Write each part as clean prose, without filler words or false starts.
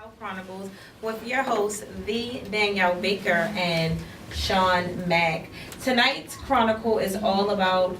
Style Chronicles with your hosts, the Danielle Baker and Sean Mack. Tonight's Chronicle is all about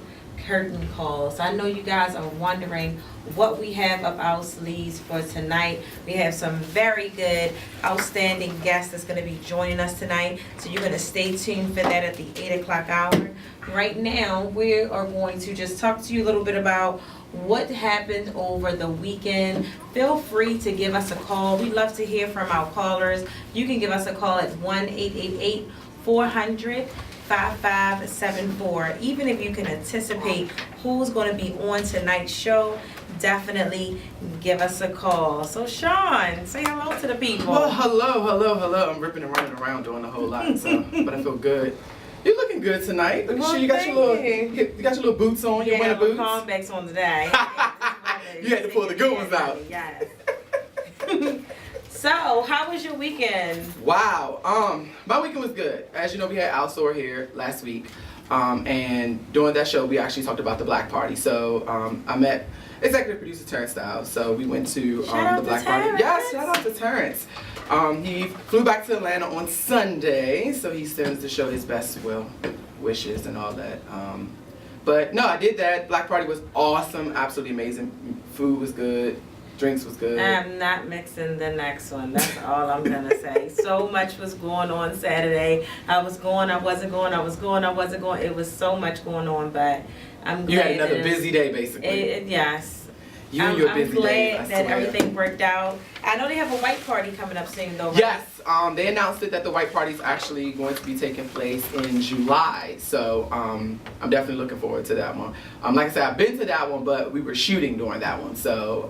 curtain calls. I know you guys are wondering what we have up our sleeves for tonight. We have some very good, outstanding guests that's going to be joining us tonight. So you're going to stay tuned for that at the 8 o'clock hour. Right now, we are going to just talk to you a little bit about what happened over the weekend. Feel free to give us a call. We love to hear from our callers. You can give us a call at 1-888-400-5574. Even if you can anticipate who's going to be on tonight's show, definitely give us a call. So Sean, say hello to the people. Well, hello. I'm ripping and running around doing a whole lot, so but I feel good. You're looking good tonight. Look at you. You got your little boots on. Your winter boots. Convex on today. You had to pull the good ones out. Yes. So, how was your weekend? Wow. My weekend was good. As you know, we had Outsoar here last week, and during that show, we actually talked about the Black Party. So, I met executive producer Terrence Styles. So we went to the Black Party. Yes, shout out to Terrence. He flew back to Atlanta on Sunday, so he sends to show his best wishes and all that. But no, I did that. Black Party was awesome, absolutely amazing. Food was good, drinks was good. I'm not mixing the next one. That's all I'm gonna say. So much was going on Saturday. I was going, I wasn't going, I was going, I wasn't going. It was so much going on, but I'm glad. You had another busy day, basically. Yes. I'm glad that everything worked out. I know they have a white party coming up soon, though, right? Yes, they announced it that the white party is actually going to be taking place in July. So I'm definitely looking forward to that one. Like I said, I've been to that one, but we were shooting during that one. So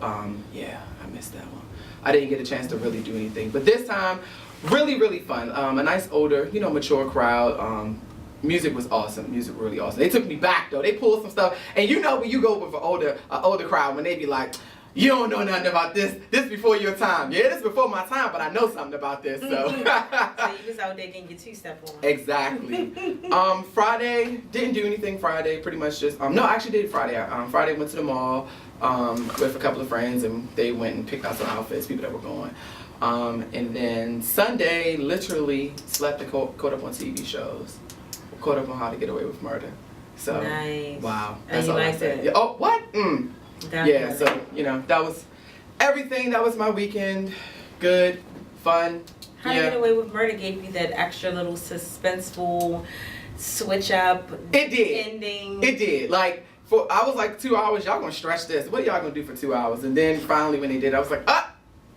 yeah, I missed that one. I didn't get a chance to really do anything. But this time, really fun. A nice older, mature crowd. Music was awesome. Music really awesome. They took me back though. They pulled some stuff, and when you go with an older crowd, when they be like, "You don't know nothing about this. This before your time." Yeah, this before my time, but I know something about this. So. So you was out there getting your two-step on. Exactly. Friday didn't do anything. Friday pretty much just no, I actually did Friday. Friday went to the mall with a couple of friends, and they went and picked out some outfits. People that were going. And then Sunday, literally slept and caught up on TV shows. Caught up on How to Get Away with Murder. So nice. Wow. That's all I said. Yeah. Oh, what? Yeah, so that was everything. That was my weekend. Good, fun. How to Get Away with Murder gave you that extra little suspenseful switch up. It did. Ending. It did. I was like 2 hours. Y'all gonna stretch this? What are y'all gonna do for 2 hours? And then finally, when they did, I was like,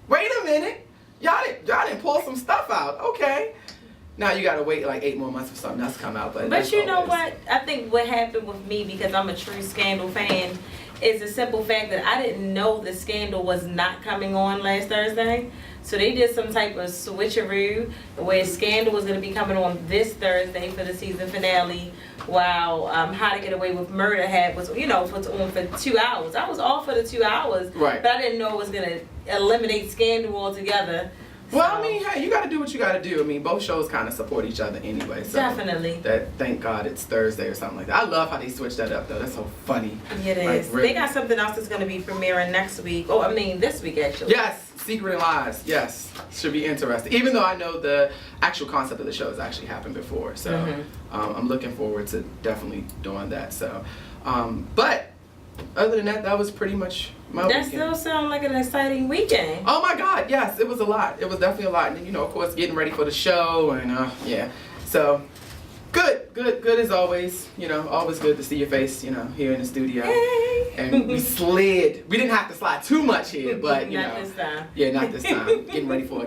wait a minute. Y'all didn't pull some stuff out. Okay. Now you gotta wait like 8 more months for something else to come out. But you know what? I think what happened with me, because I'm a true Scandal fan, is the simple fact that I didn't know the Scandal was not coming on last Thursday. So they did some type of switcheroo where Scandal was going to be coming on this Thursday for the season finale, while How to Get Away with Murder was on for 2 hours. I was all for the 2 hours, right? But I didn't know it was going to eliminate Scandal altogether. Well, I mean, hey, you got to do what you got to do. I mean, both shows kind of support each other anyway. So definitely. Thank God it's Thursday or something like that. I love how they switched that up, though. That's so funny. It is. Really. They got something else that's going to be premiering next week. Oh, I mean, this week, actually. Yes. Secret and Lies. Yes. Should be interesting. Even though I know the actual concept of the show has actually happened before. So I'm looking forward to definitely doing that. So, but other than that, that was pretty much my weekend. That still sounds like an exciting weekend. Oh my God, yes, it was a lot. It was definitely a lot. And then, of course, getting ready for the show and yeah. So good as always. Always good to see your face, here in the studio. Hey. And we slid. We didn't have to slide too much here, but not this time. Yeah, not this time. Getting ready for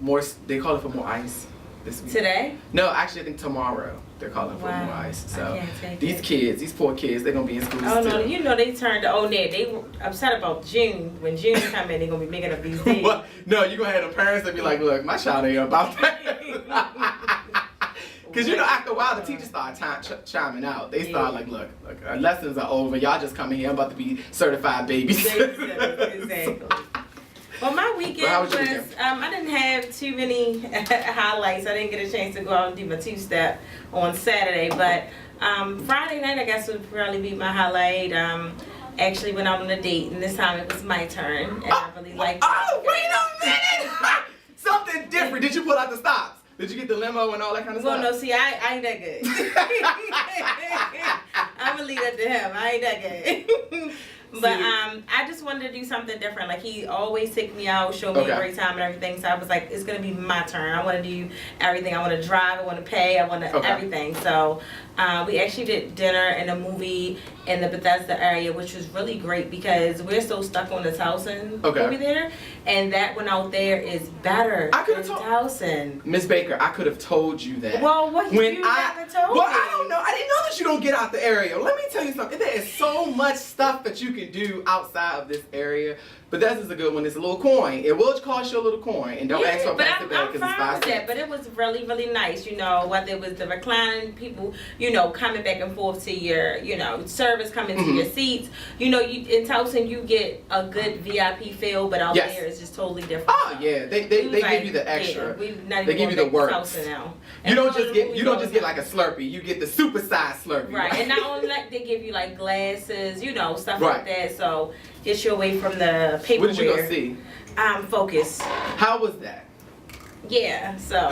more. They call it for more ice this week. Today? No, actually, I think tomorrow. They're calling for more ice. So these poor kids, they're gonna be in school. Oh no, they turned to they were upset about June. When June come in, they're gonna be making up these days. What? No, you're gonna have the parents that be like, look, my child ain't about that. Because after a while the teachers start chiming out. They start like, look, our lessons are over. Y'all just come in here. I'm about to be certified babies. Exactly. Well, my weekend was, I didn't have too many highlights. I didn't get a chance to go out and do my two-step on Saturday. But Friday night, I guess, would probably be my highlight. Actually went out on a date, and this time it was my turn. And I really liked it. Oh, wait a Something different. Did you pull out the stops? Did you get the limo and all that kind of Well, stuff? no, see, I ain't that good. I'm gonna leave that to him. I ain't that good. But I just wanted to do something different. Like, he always take me out, show me a great time and everything. So I was like, it's gonna be my turn. I want to do everything. I want to drive. I want to pay. I want to everything. So we actually did dinner and a movie in the Bethesda area, which was really great because we're so stuck on the Towson movie there, and that one out there is better than Towson. Miss Baker, I could have told you that. Well, what you never told me? Well, I don't know. I didn't know that you don't get out the area. Let me tell you something. There is so much stuff that you can do outside of this area. Bethesda's a good one. It's a little coin. It will cost you a little coin, and don't ask for a plastic bag because it's 5 cents. But it was really, really nice. You know, whether it was the reclining people, you know, coming back and forth to your, you know, service coming to your seats. You know, you in Towson you get a good VIP feel, but out there it's just totally different. Oh yeah, they give you the extra. They give you the works. Now. You don't just get like a Slurpee. You get the super size Slurpee. Right, and not only that, they give you like glasses, you know, stuff like that. So get you away from the paperware. What did you go see? Focus. How was that? Yeah, so.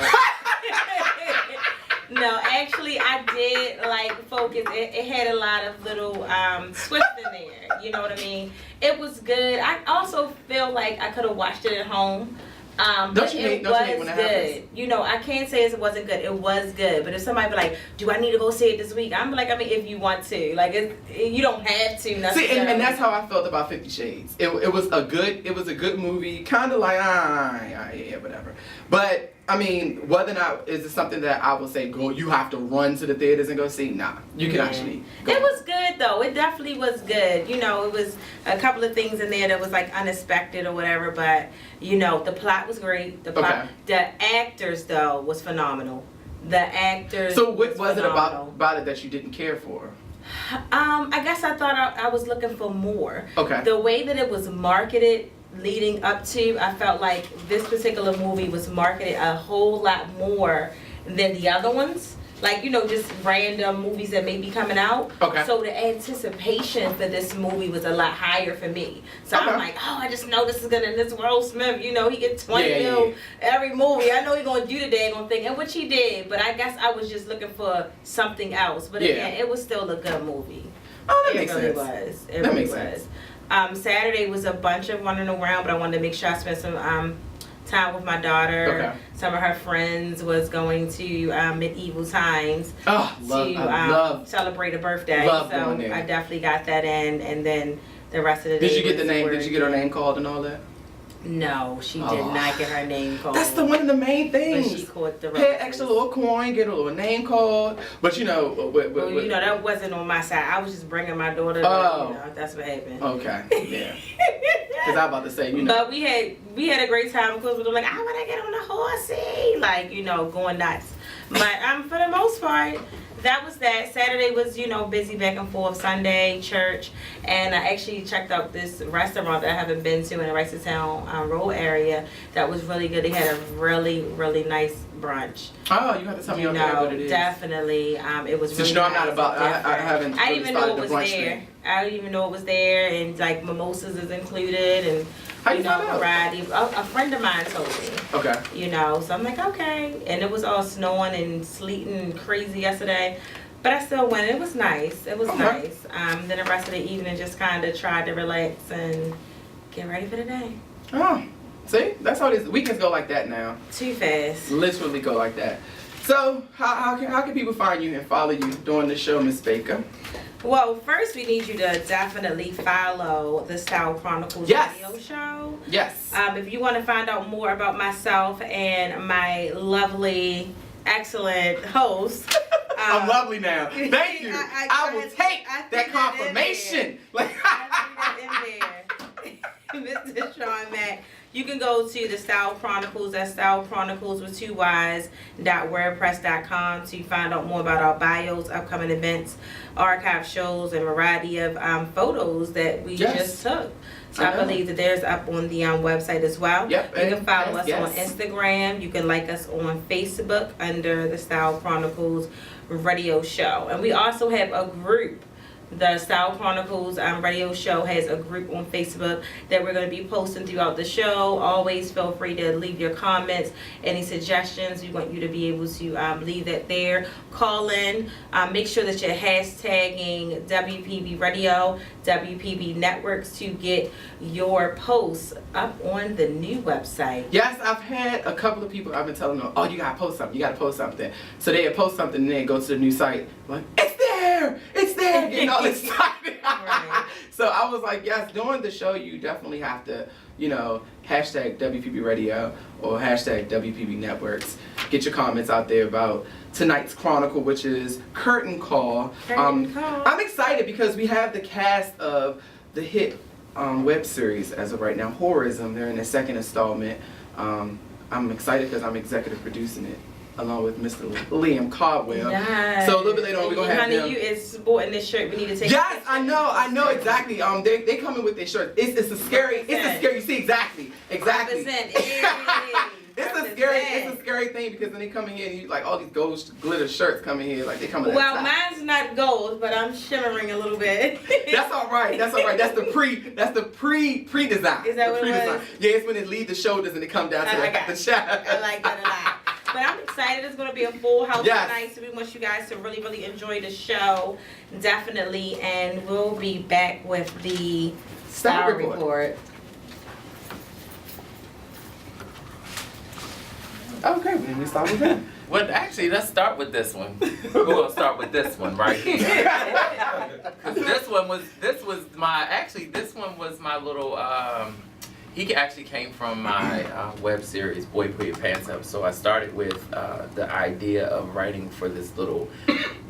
No, actually, I did like Focus. It had a lot of little twists in there. You know what I mean? It was good. I also feel like I could have watched it at home. But it was good. You know, I can't say it wasn't good. It was good. But if somebody be like, "Do I need to go see it this week?" I'm like, I mean, if you want to, like, you don't have to. See, and that's how I felt about 50 Shades. It was a good movie. Kind of like yeah, whatever. But I mean, whether or not is it something that I will say, go, you have to run to the theaters and go see? Nah, you can actually go. It was good though. It definitely was good. You know, it was a couple of things in there that was like unexpected or whatever, but you know, the plot was great. The actors though was phenomenal. The actors. So what was it about it that you didn't care for? I guess I thought I was looking for more. Okay. The way that it was marketed leading up to, I felt like this particular movie was marketed a whole lot more than the other ones. Like, you know, just random movies that may be coming out. Okay. So the anticipation for this movie was a lot higher for me. So I'm like, oh, I just know this is gonna, this Will Smith, you know, he gets 20 mil every movie. I know he's gonna do the daggone thing, and which he did. But I guess I was just looking for something else. But again, it was still a good movie. Oh, that makes sense. It really makes was. sense. Saturday was a bunch of running around, but I wanted to make sure I spent some time with my daughter. Okay. Some of her friends was going to Medieval Times to celebrate a birthday. Love so going there. I definitely got that in, and then the rest of the day. Did you get the name? Did you get her name called and all that? No, she did not get her name called. That's one of the main things. But she caught the pay an extra little coin, get a little name called. But you know, you know, that wasn't on my side. I was just bringing my daughter. You know, that's what happened. Okay, yeah. Because I was about to say, you know. But we had a great time because we were like, I want to get on the horsey, like, you know, going nuts. But for the most part, that was that. Saturday was, you know, busy back and forth. Sunday, church. And I actually checked out this restaurant that I haven't been to in the Ricerstown Road area that was really good. They had a really, really nice brunch. Oh, you have to tell me what it is. Definitely. It was really you know, nice. I'm not about, I haven't I didn't even know it was there. Thing. I didn't even know it was there. And like mimosas is included. And how you know, variety. A friend of mine told me. Okay. You know, so I'm like, okay. And it was all snowing and sleeting and crazy yesterday. But I still went. It was nice. It was nice. Then the rest of the evening just kind of tried to relax and get ready for the day. Oh, see? That's how these weekends go like that now. Too fast. Literally go like that. So, how can people find you and follow you during the show, Miss Baker? Well, first we need you to definitely follow the Styyle Chronicles radio show. Yes. If you want to find out more about myself and my lovely, excellent host. I'm lovely now. Thank you. I will take that confirmation. Mr. Sean Mack. You can go to the Styyle Chronicles, that's Styyle Chronicles with 2 Ys.wordpress.com to find out more about our bios, upcoming events, archive shows, and a variety of photos that we just took. So I believe that there's up on the website as well. Yep. You can follow us on Instagram. You can like us on Facebook under the Styyle Chronicles radio show. And we also have a group The Styyle Chronicles radio show has a group on Facebook that we're going to be posting throughout the show. Always feel free to leave your comments, any suggestions. We want you to be able to leave that there. Call in. Make sure that you're hashtagging WPB Radio, WPB Networks to get your posts up on the new website. Yes, I've had a couple of people, I've been telling them, oh, you gotta post something, you gotta post something. So they post something and then go to the new site, like, it's there, getting all excited. Right. So I was like, yes, during the show, you definitely have to, hashtag WPB Radio or hashtag WPB Networks. Get your comments out there about tonight's Chronicle, which is Curtain Call. Curtain Call. I'm excited because we have the cast of the hit web series as of right now, Horrorism. They're in their second installment. I'm excited because I'm executive producing it along with Mr. Liam Caldwell. Yes. So a little bit later on, we're gonna have honey, them. you is sporting this shirt. We need to take. Yes, I know exactly. They come in with their shirts. It's a scary. You see exactly. Represent. It's a scary thing because then they come in here and you like all these gold glitter shirts come in here like they come in. Well, mine's not gold, but I'm shimmering a little bit. That's all right. That's the pre-design. Is that what it was? Yeah, it's when it leave the shoulders and it come down to the shaft. I like that a lot. But I'm excited. It's going to be a full house Yes. tonight, so we want you guys to really, really enjoy the show, definitely. And we'll be back with the Style Report. Okay, well, then we start with that. Well, actually, let's start with this one. We're gonna start with this one right here. 'Cause this one was my little. He actually came from my web series, Boy Put Your Pants Up. So I started with the idea of writing for this little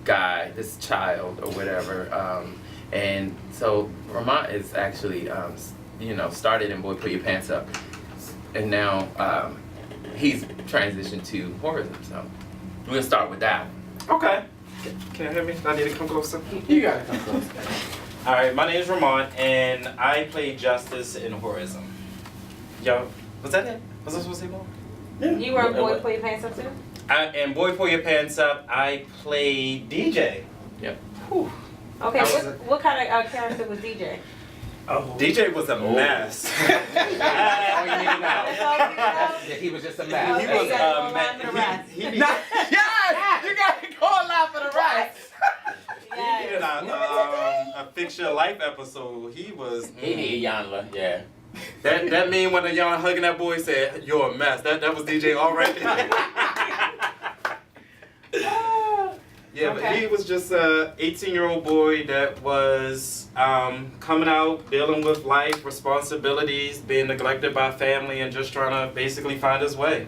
guy, this child or whatever. And so Vermont is actually, started in Boy Put Your Pants Up, and now. He's transitioned to horrorism, so we're gonna start with that. Okay. Can you hear me? I need to come closer. You got it. Come close. All right, my name is Ramon, and I play Justice in horrorism. Yo, was that it? Was I supposed to say more? You were on Boy Put Your Pants Up too? And Boy Pull Your Pants Up, I play DJ. Yep. Whew. Okay, what kind of character was DJ? Oh. DJ was a mess. All you need to know. That's all you know? Yeah, he was just a mess. He Okay, was you gotta go live for the a rest. he Yes, you got to call live for the rest. He did a Fix Your Life episode. He was. He needed Yanla, yeah. That mean when the young hugging that boy said, "You're a mess." That was DJ already. Yeah, Okay. but he was just a 18-year-old boy that was coming out, dealing with life, responsibilities, being neglected by family, and just trying to basically find his way.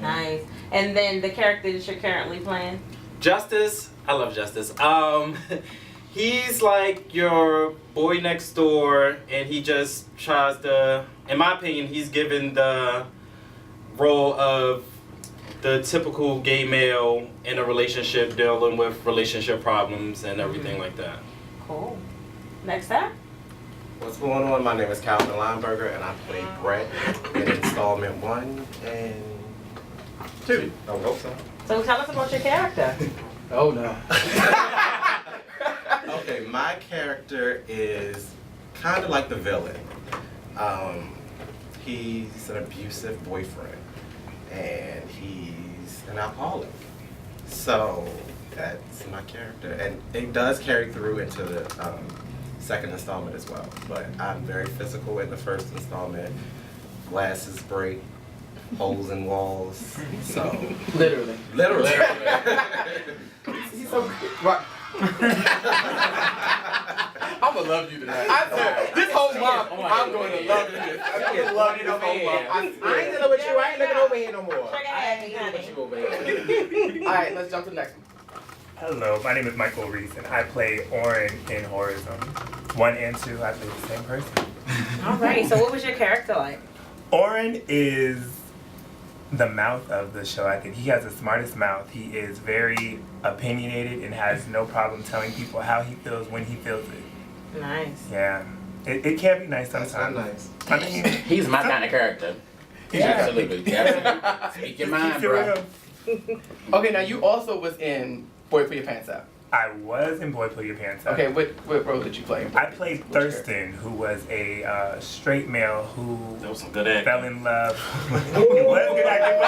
Nice. And then the character that you're currently playing? Justice, I love Justice. He's like your boy next door, and he just tries to, in my opinion, he's given the role of the typical gay male in a relationship, dealing with relationship problems and everything like that. Cool. Next up? What's going on? My name is Calvin Lineberger, and I play Brett in installment 1 and 2. I would hope so. So tell us about your character. Oh no. Okay, my character is kind of like the villain. He's an abusive boyfriend, and he's an alcoholic. So that's my character, and it does carry through into the second installment as well. But I'm very physical in the first installment. Glasses break, holes in walls. So Literally. literally. He's so right. I'm gonna love you tonight. I said, this whole month, I'm going to love you. I'm going to love you this whole month. I ain't dealing with you. I ain't looking over here no more. I ain't dealing with you over here. All right, let's jump to the next one. Hello, my name is Michael Reese, and I play Oren in Horrorism. 1 and 2, I play the same person. All right. So what was your character like? Oren is the mouth of the show, I think. He has the smartest mouth. He is very opinionated and has no problem telling people how he feels when he feels it. Nice. Yeah. It can be nice That's sometimes. not nice. I mean, He's my kind of character. Yeah. Absolutely. Absolutely. Speak your mind, keeps it bro. real. Okay, now you also was in Boy Put Your Pants Up. I was in Boy Pull Your Pants Up. Okay, what role did you play? I played Thurston, who was a straight male who That was some good acting. fell in love. He was good acting.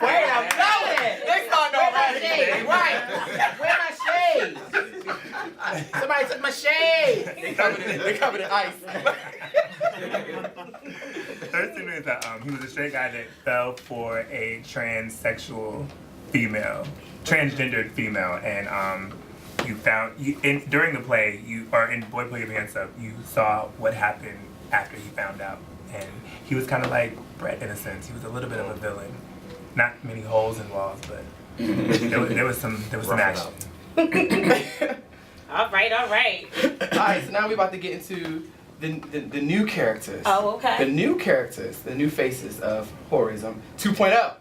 Wait, I'm going! They starting already. Right. Where my shade? Somebody took my shade. They covered in ice. Thurston is he was a straight guy that fell for a transsexual female, transgendered female, and during the play in Boy Pull Your Pants Up, you saw what happened after he found out, and he was kind of like Brett in a sense. He was a little bit of a villain, not many holes in walls, but there was some action. All right. All right, so now we're about to get into the new characters. Oh, okay. The new characters, the new faces of Horrorism 2.0.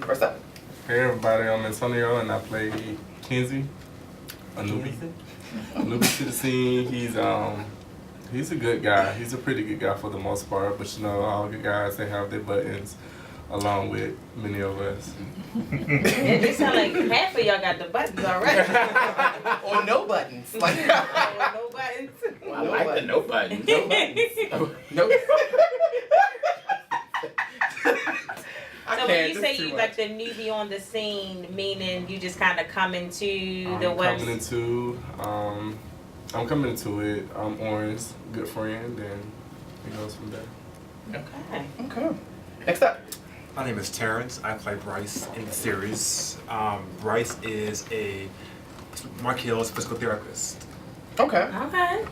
First up. Hey everybody, I'm Antonio and I play Kenzie, a newbie. Newbie to the scene. He's a good guy. He's a pretty good guy for the most part, but you know, all good guys, they have their buttons, along with many of us. It sound like half of y'all got the buttons already. Or no buttons. Like No buttons. Well, I like the no button. no buttons. No. So when you say you like the newbie on the scene, meaning you just kind of come into the web. I'm coming into it. I'm Orange, good friend, and it goes from there. Okay. Next up. My name is Terrence. I play Bryce in the series. Bryce is Mark Hill's physical therapist. Okay. Okay.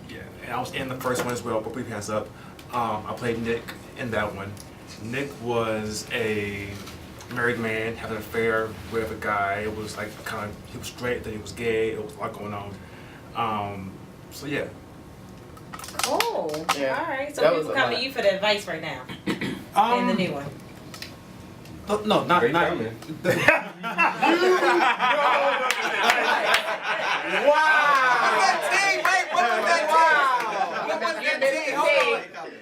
Yeah, and I was in the first one as well, but we hands up. I played Nick in that one. Nick was a married man having an affair with a guy. It was like he was straight, then he was gay. It was a lot going on. So yeah. Oh, Yeah. all right. That So was people a come lot. to you for the advice right now in the new one. No, not. Great coming.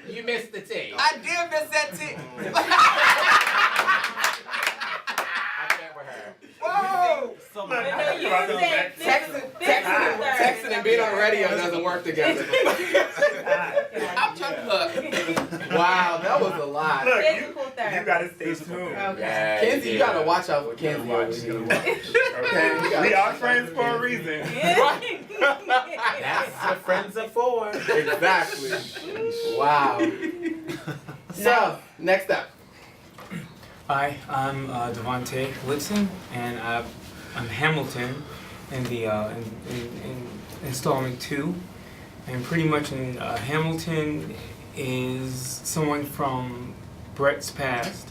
You missed the T. I did miss that T. I can't with her. Whoa! Texting and being on the radio doesn't work together. I'm trying to look. Wow, that was a lot. Look, Physical you therapy. gotta stay tuned. Okay. Yeah, Kenzie, you yeah. gotta watch out for Kenzie. Okay, we are friends for a reason. That's what friends are for. Exactly. Wow. So, next up. Hi, I'm Devontae Whitson, and I'm Hamilton in the in installment 2, and pretty much in Hamilton is someone from Brett's past,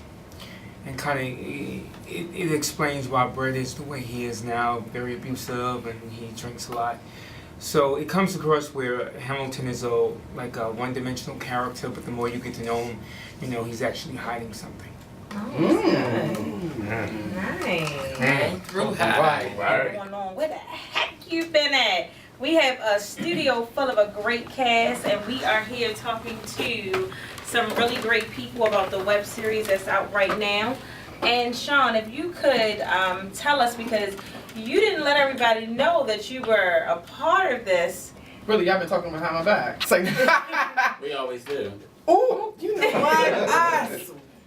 and kind of it explains why Brett is the way he is now, very abusive, and he drinks a lot. So it comes across where Hamilton is a one-dimensional character, but the more you get to know him, you know he's actually hiding something. Nice. Through Right. What's going on? Where the heck you been at? We have a studio full of a great cast, and we are here talking to some really great people about the web series that's out right now. And Sean, if you could tell us, because you didn't let everybody know that you were a part of this. Really, y'all been talking behind my back. It's like, We always do. ooh, you know what? I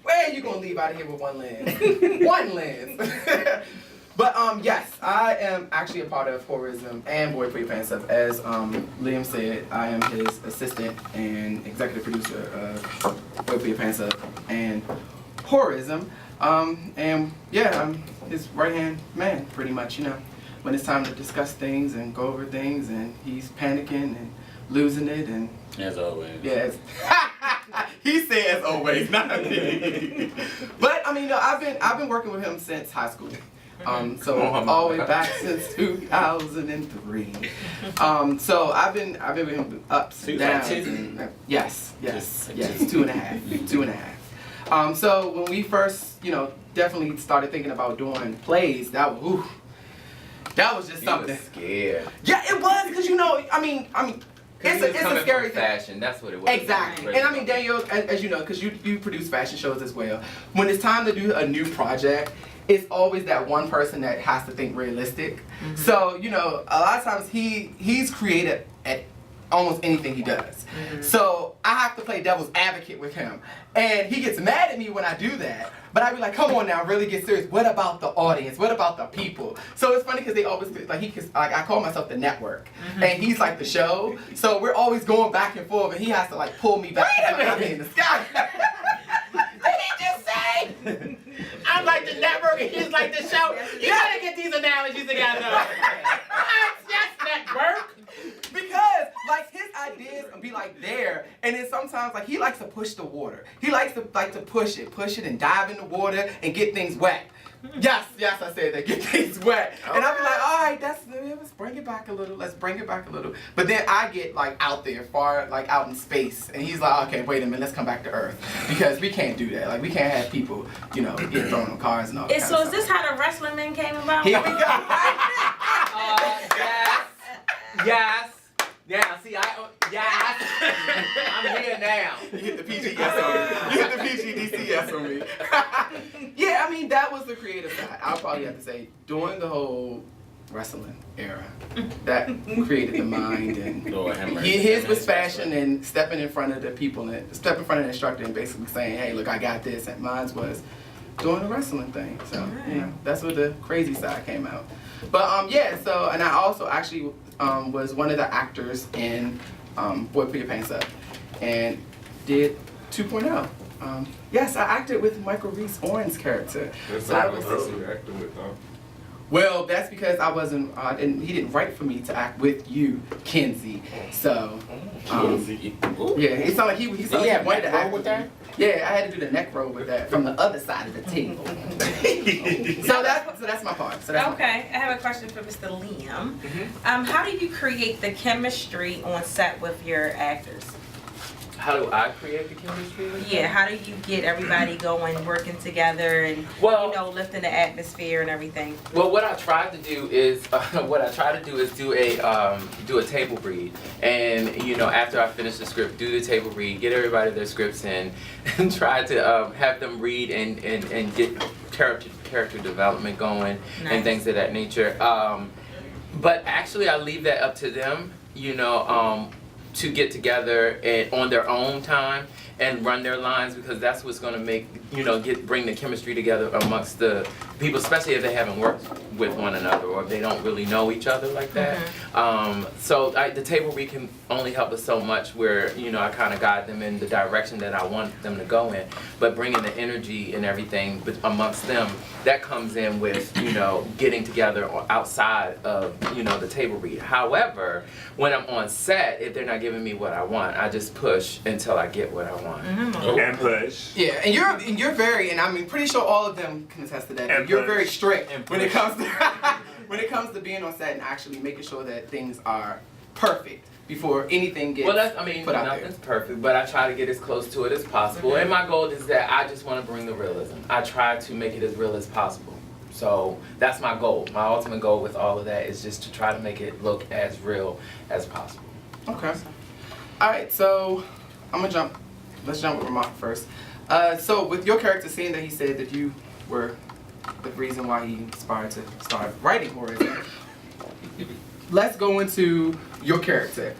swear you gonna leave out of here with one lens. One lens. But yes, I am actually a part of Horrorism and Boy Pull Your Pants Up. As Liam said, I am his assistant and executive producer of Boy Pull Your Pants Up and Horrorism. And yeah, I'm his right-hand man, pretty much, you know. When it's time to discuss things and go over things, and he's panicking and losing it, and As always. yeah, he says always, not me. But I mean, no, I've been working with him since high school. So all the way back since 2003. So I've been with him ups and downs. And, yes, 2.5, 2.5. So when we first, definitely started thinking about doing plays, that was just something. Scared. Yeah, it was, because it's a scary thing. Fashion, that's what it was. Exactly. And I mean, Daniel, as you know, because you produce fashion shows as well, when it's time to do a new project, it's always that one person that has to think realistic. Mm-hmm. So, you know, a lot of times he's creative at almost anything he does. Mm-hmm. So I have to play devil's advocate with him. And he gets mad at me when I do that. But I be like, come on now, really get serious. What about the audience? What about the people? So it's funny because they always, I call myself the network. Mm-hmm. And he's like the show. So we're always going back and forth and he has to like pull me back. Wait a minute. I'm in the sky. Did he just say? I'm like the network and he's like the show. You gotta get these analogies together. Yes, network. Because like his ideas be like there, and then sometimes like he likes to push the water. He likes to push it and dive in the water and get things wet. Yes, I said that, get things wet. And I'll be like, all right, let's bring it back a little. Let's bring it back a little. But then I get like out there, far like out in space, and he's like, okay, wait a minute, let's come back to Earth because we can't do that. Like we can't have people, you know, get thrown on cars and all that. So is this how the wrestling men came about? Here we go. Yes. Yeah, see, yes. I'm here now. You hit the PG yes on me. You hit the PG DC yes on me. Yeah, I mean, that was the creative side. I'll probably have to say, during the whole wrestling era, that created the mind. And Lord have mercy. his was fashion and stepping in front of the people, and stepping in front of the instructor and basically saying, hey, look, I got this. And mine was doing the wrestling thing. So, you know, that's where the crazy side came out. But, yeah, so, and I also actually was one of the actors in Boy Put Your Pants Up and did 2.0. Yes, I acted with Michael Reese Owen's character. That's So not that the was, person you acted with, though. well, that's because I wasn't, and he didn't write for me to act with you, Kenzie. So, yeah, it sounded like he Did sounded he like have he wanted to neck roll act with that? Yeah, I had to do the neck roll with that from the other side of the table. so that's my part. So that's Okay, I have a question for Mr. Liam. How do you create the chemistry on set with your actors? How do I create the chemistry? Yeah, how do you get everybody going, working together, and Well- you know, lifting the atmosphere and everything? Well, what I tried to do is do a table read, and you know, after I finish the script, do the table read, get everybody their scripts in, and try to have them read and get character development going Nice. and things of that nature. But actually, I leave that up to them. You know. To get together and on their own time and run their lines, because that's what's going to make, you know, bring the chemistry together amongst the people, especially if they haven't worked with one another or if they don't really know each other like that. So the table read can only help us so much, where, you know, I kind of guide them in the direction that I want them to go in, but bringing the energy and everything amongst them, that comes in with, you know, getting together outside of, you know, the table read. However, when I'm on set, if they're not giving me what I want, I just push until I get what I want. And push. Yeah, and you're very, and I mean, pretty sure all of them can attest to that. And You're push. very strict And when it push. comes to when it comes to being on set and actually making sure that things are perfect before anything gets Well, I mean, put out there. nothing's perfect, but I try to get as close to it as possible. And my goal is that I just want to bring the realism. I try to make it as real as possible. So that's my goal. My ultimate goal with all of that is just to try to make it look as real as possible. Okay. All right, so I'm gonna jump. Let's jump with Ramon first. So with your character, seeing that he said that you were the reason why he inspired to start writing horror, let's go into your character.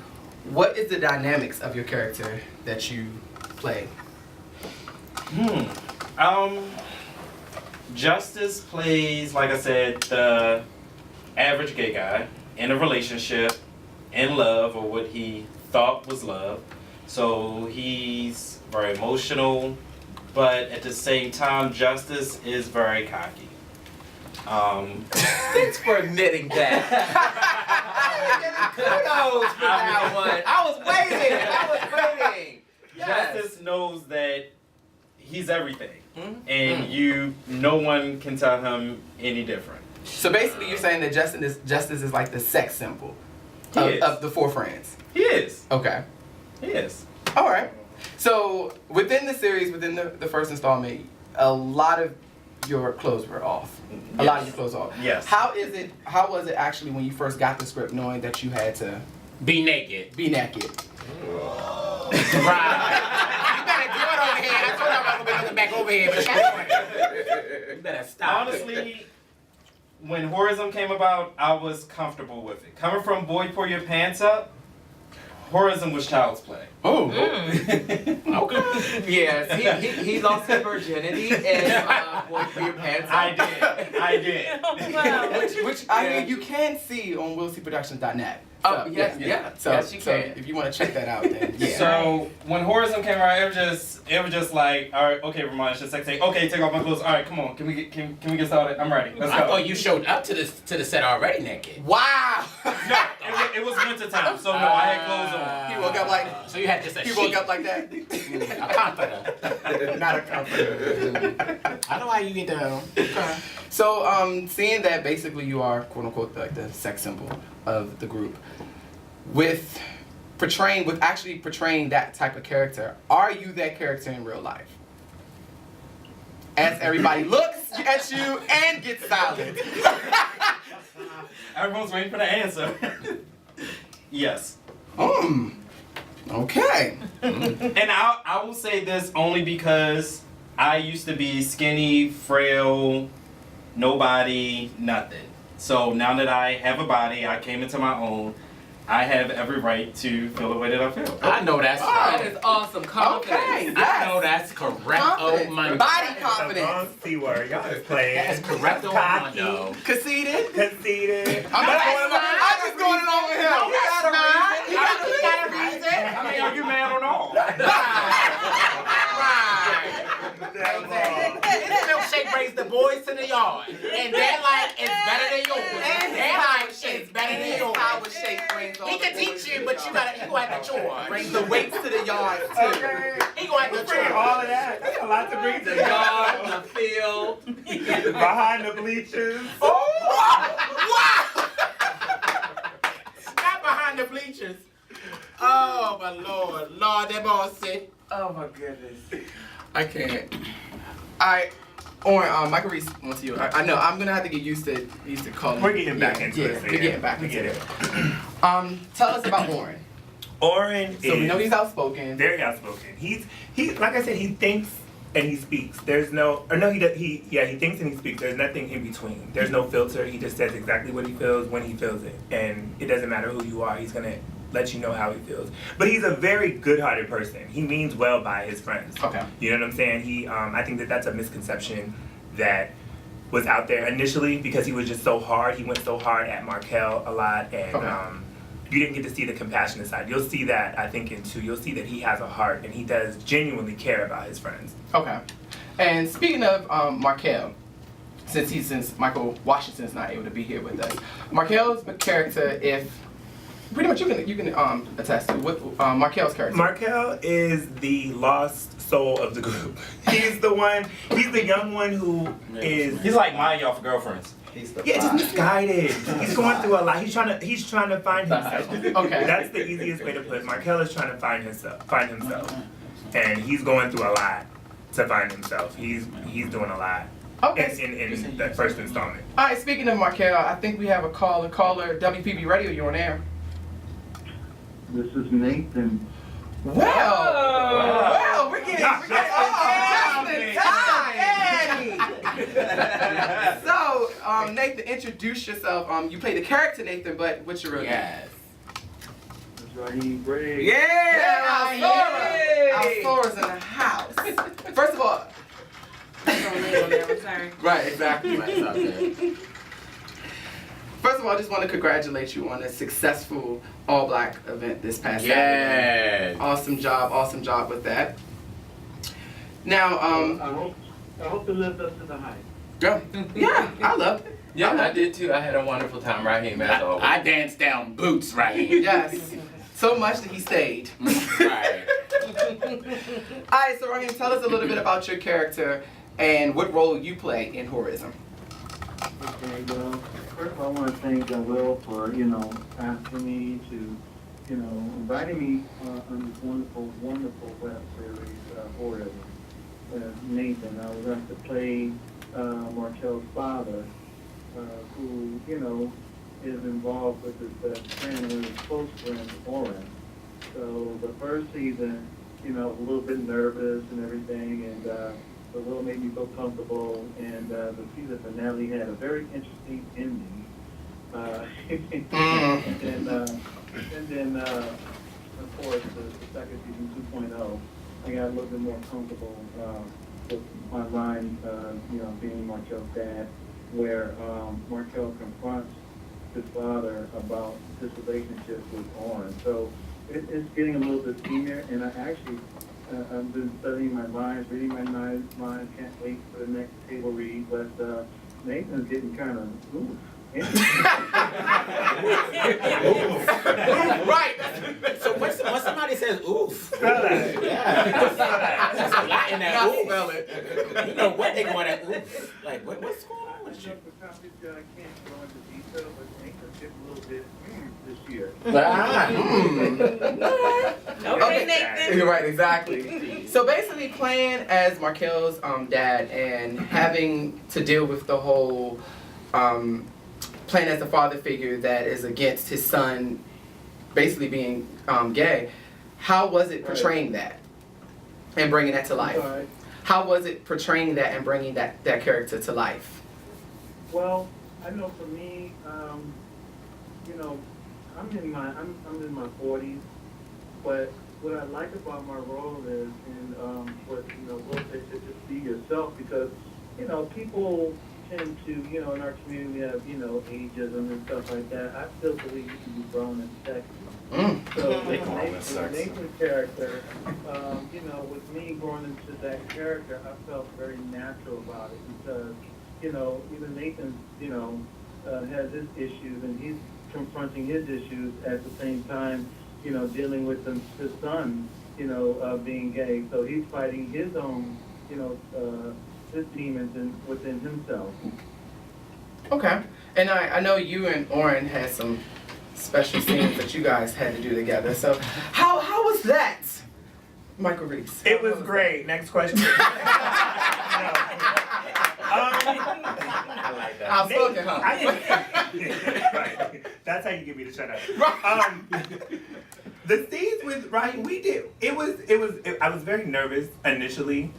What is the dynamics of your character that you play? Justice plays, like I said, the average gay guy in a relationship, in love, or what he thought was love. So he's very emotional, but at the same time, Justice is very cocky. Thanks for admitting that. Kudos for that one. I was waiting. Justice knows that he's everything, and no one can tell him any different. So basically, you're saying that Justice is like the sex symbol He is. of the four friends. He is. Okay. He is. All right. So within the series, within the first installment, a lot of your clothes were off. A lot of your clothes off. Yes. How was it actually when you first got the script, knowing that you had to Be naked. be naked? Right. You better do it over here. I told you I was going to be looking back over here, but You better stop. Honestly, when Horism came about, I was comfortable with it. Coming from Boy Pull Your Pants Up, Horism was child's play. Oh. Okay. Yes, he lost his virginity and Boy Pull Your Pants Up. I did. Wow. Which I mean, you can see on willseyproductions.net. Oh, yes, So, yes, you so can. if you want to check that out, then yeah. So when Horism came around, it was just like, all right, okay, Ramon, it's just like saying, okay, take off my clothes. All right, come on, can we get started? I'm ready. Let's I go. thought you showed up to the set already naked. Wow. No, it was winter time, so no, I had clothes on. He woke up like. So you had just a He sheet. woke up like that. A comforter. Not a comforter. I know why you get down. Okay. So, seeing that basically you are quote unquote like the sex symbol of the group, with actually portraying that type of character, are you that character in real life? As everybody looks at you and gets silent. Everyone's waiting for the answer. Yes. Okay. And I will say this only because I used to be skinny, frail, nobody, nothing. So now that I have a body, I came into my own, I have every right to feel the way that I feel. I know that's right. That is awesome confidence. Okay. I know that's correct. Confidence. Oh my Body The confidence. wrong C word. Y'all is playing. That is correct. Oh Cocky. no. Conceited. Conceited. I'm just going along with him. You got a reason. You got a reason. I mean, are you mad or not? This milkshake brings the boys to the yard, and they're like, it's better than yours. They're like, it's better than yours. Power shake brings all He can the teach you, but you gonna have to chore. Brings the weights to the yard too. Okay. He gonna have to Bring chore. all of that. That's a lot to bring to The the yard, the field. Behind the bleachers. Not behind the bleachers. Oh my lord, Lord, that boss said. Oh my goodness. I can't. Alright. Oren, Michael Reese, on to you. I know I'm gonna have to get used to calling. We're getting back into yeah, it. we're getting back We into get it. it. Tell us about Oren. Oren So we know is he's outspoken. very outspoken. He like I said, he thinks and he speaks. There's no, or no, he thinks and he speaks. There's nothing in between. There's no filter. He just says exactly what he feels when he feels it, and it doesn't matter who you are. He's gonna let you know how he feels. But he's a very good-hearted person. He means well by his friends. Okay. You know what I'm saying? He, I think that's a misconception that was out there initially because he was just so hard. He went so hard at Markel a lot, and Okay. you didn't get to see the compassionate side. You'll see that, I think, in 2. You'll see that he has a heart and he does genuinely care about his friends. Okay. And speaking of Markel, since Michael Washington's not able to be here with us, Markel's character, if pretty much you can attest to what Markel's character. Markel is the lost soul of the group. He's the young one who is He's like my y'all for girlfriends. He's the just five. misguided. He's going through a lot. He's trying to find himself. Okay. That's the easiest way to put it. Markel is trying to find himself. And he's going through a lot to find himself. He's doing a lot. Okay. In that first installment. All right. Speaking of Markel, I think we have a caller. WPB Radio, you're on air. This is Nathan. Well, we're getting just in time. So, Nathan, introduce yourself. You play the character Nathan, but what's your real name? Yes. That's Raheem Briggs. Yeah, Yay! Alsora's in the house. First of all, I'm sorry. right, exactly. Right, it's all good. First of all, I just want to congratulate you on a successful all-black event this past Saturday. Yes. Awesome job with that. Now, I hope it lived up to the hype. yeah, I loved it. Yeah, I did too. I had a wonderful time, Raheem, as always. I danced down boots right here. Yes, so much that he stayed. Right. All right, so Raheem, tell us a little bit about your character and what role you play in Horism. Okay, well, first of all, I want to thank Will for, asking me to, inviting me on this wonderful web series, Horism. Nathan, I was asked to play Markel's father, who, is involved with his best friend and his close friend, Oren. So the first season, a little bit nervous and everything, and Will made me feel comfortable, and the season finale had a very interesting ending. And then, of course, the second season 2.0, I got a little bit more comfortable with my line, being Markel's dad, where Markel confronts his father about his relationship with Oren. So it's getting a little bit steamier, and I actually I've been studying my lines, reading my lines. Can't wait for the next table read, but Nathan's getting kind of ooh. Right. So when somebody says oof, yeah, there's a lot in that oof. You know what they going at oof? Like what's going on with you? I can't go into detail, but Nathan's getting a little bit this year. Okay, Nathan. You're right, exactly. So basically playing as Markel's dad and having to deal with the whole playing as a father figure that is against his son basically being gay, how was it portraying that and bringing that to life? Right. How was it portraying that and bringing that character to life? Well, I know for me, I'm in my 40s, but what I like about my role is, and what Will said, to just be yourself, because people tend to, in our community we have, ageism and stuff like that. I still believe you can be grown and sexy. So Nathan's character, with me growing into that character, I felt very natural about it because, even Nathan, has his issues and he's confronting his issues at the same time, dealing with his son, being gay. So he's fighting his own, his demons within himself. Okay. And I know you and Oren had some special scenes that you guys had to do together. So how was that, Michael Reese? It was great. Next question. I like that. Outspoken, huh? Right. That's how you get me to shut up. The scenes with Ryan, I was very nervous initially.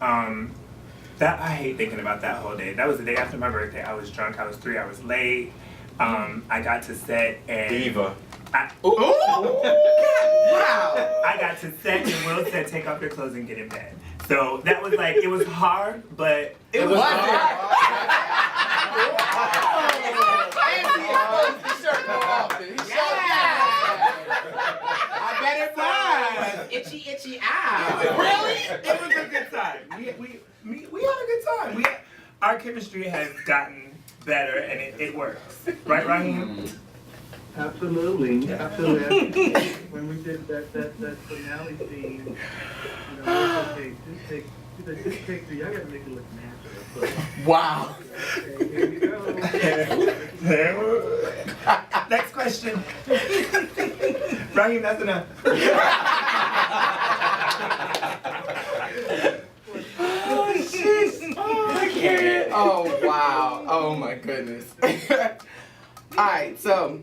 That I hate thinking about that whole day. That was the day after my birthday. I was drunk. I was 3 hours late. I got to set and Diva. Wow! I got to set and Will said, "Take off your clothes and get in bed." So that was like, it was hard, but it was hard. I bet it was. Itchy eye. Really? It was a good time. We had a good time. Our chemistry has gotten better and it works. Right, Raheem? Absolutely. When we did that finale scene, okay, just take three. I gotta make it look natural. So, Wow. okay, here we go. Next question. Raheem, that's enough. Oh, wow. Oh, my goodness. All right, so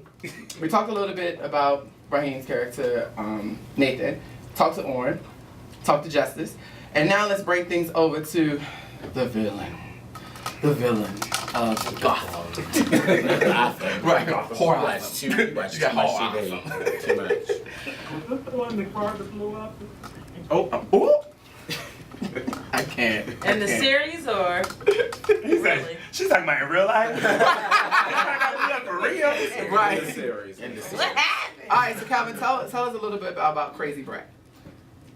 we talked a little bit about Raheem's character, Nathan. Talked to Oren. Talked to Justice. And now let's bring things over to the villain. The villain of Gotham. Right, You watch too much TV. Too much. Was this the one the car that blew up? Oh. I can't. In the series or? Really? She's talking about in real life. For real. Right. In the series. What happened? All right, so Calvin, tell us a little bit about Crazy Brett.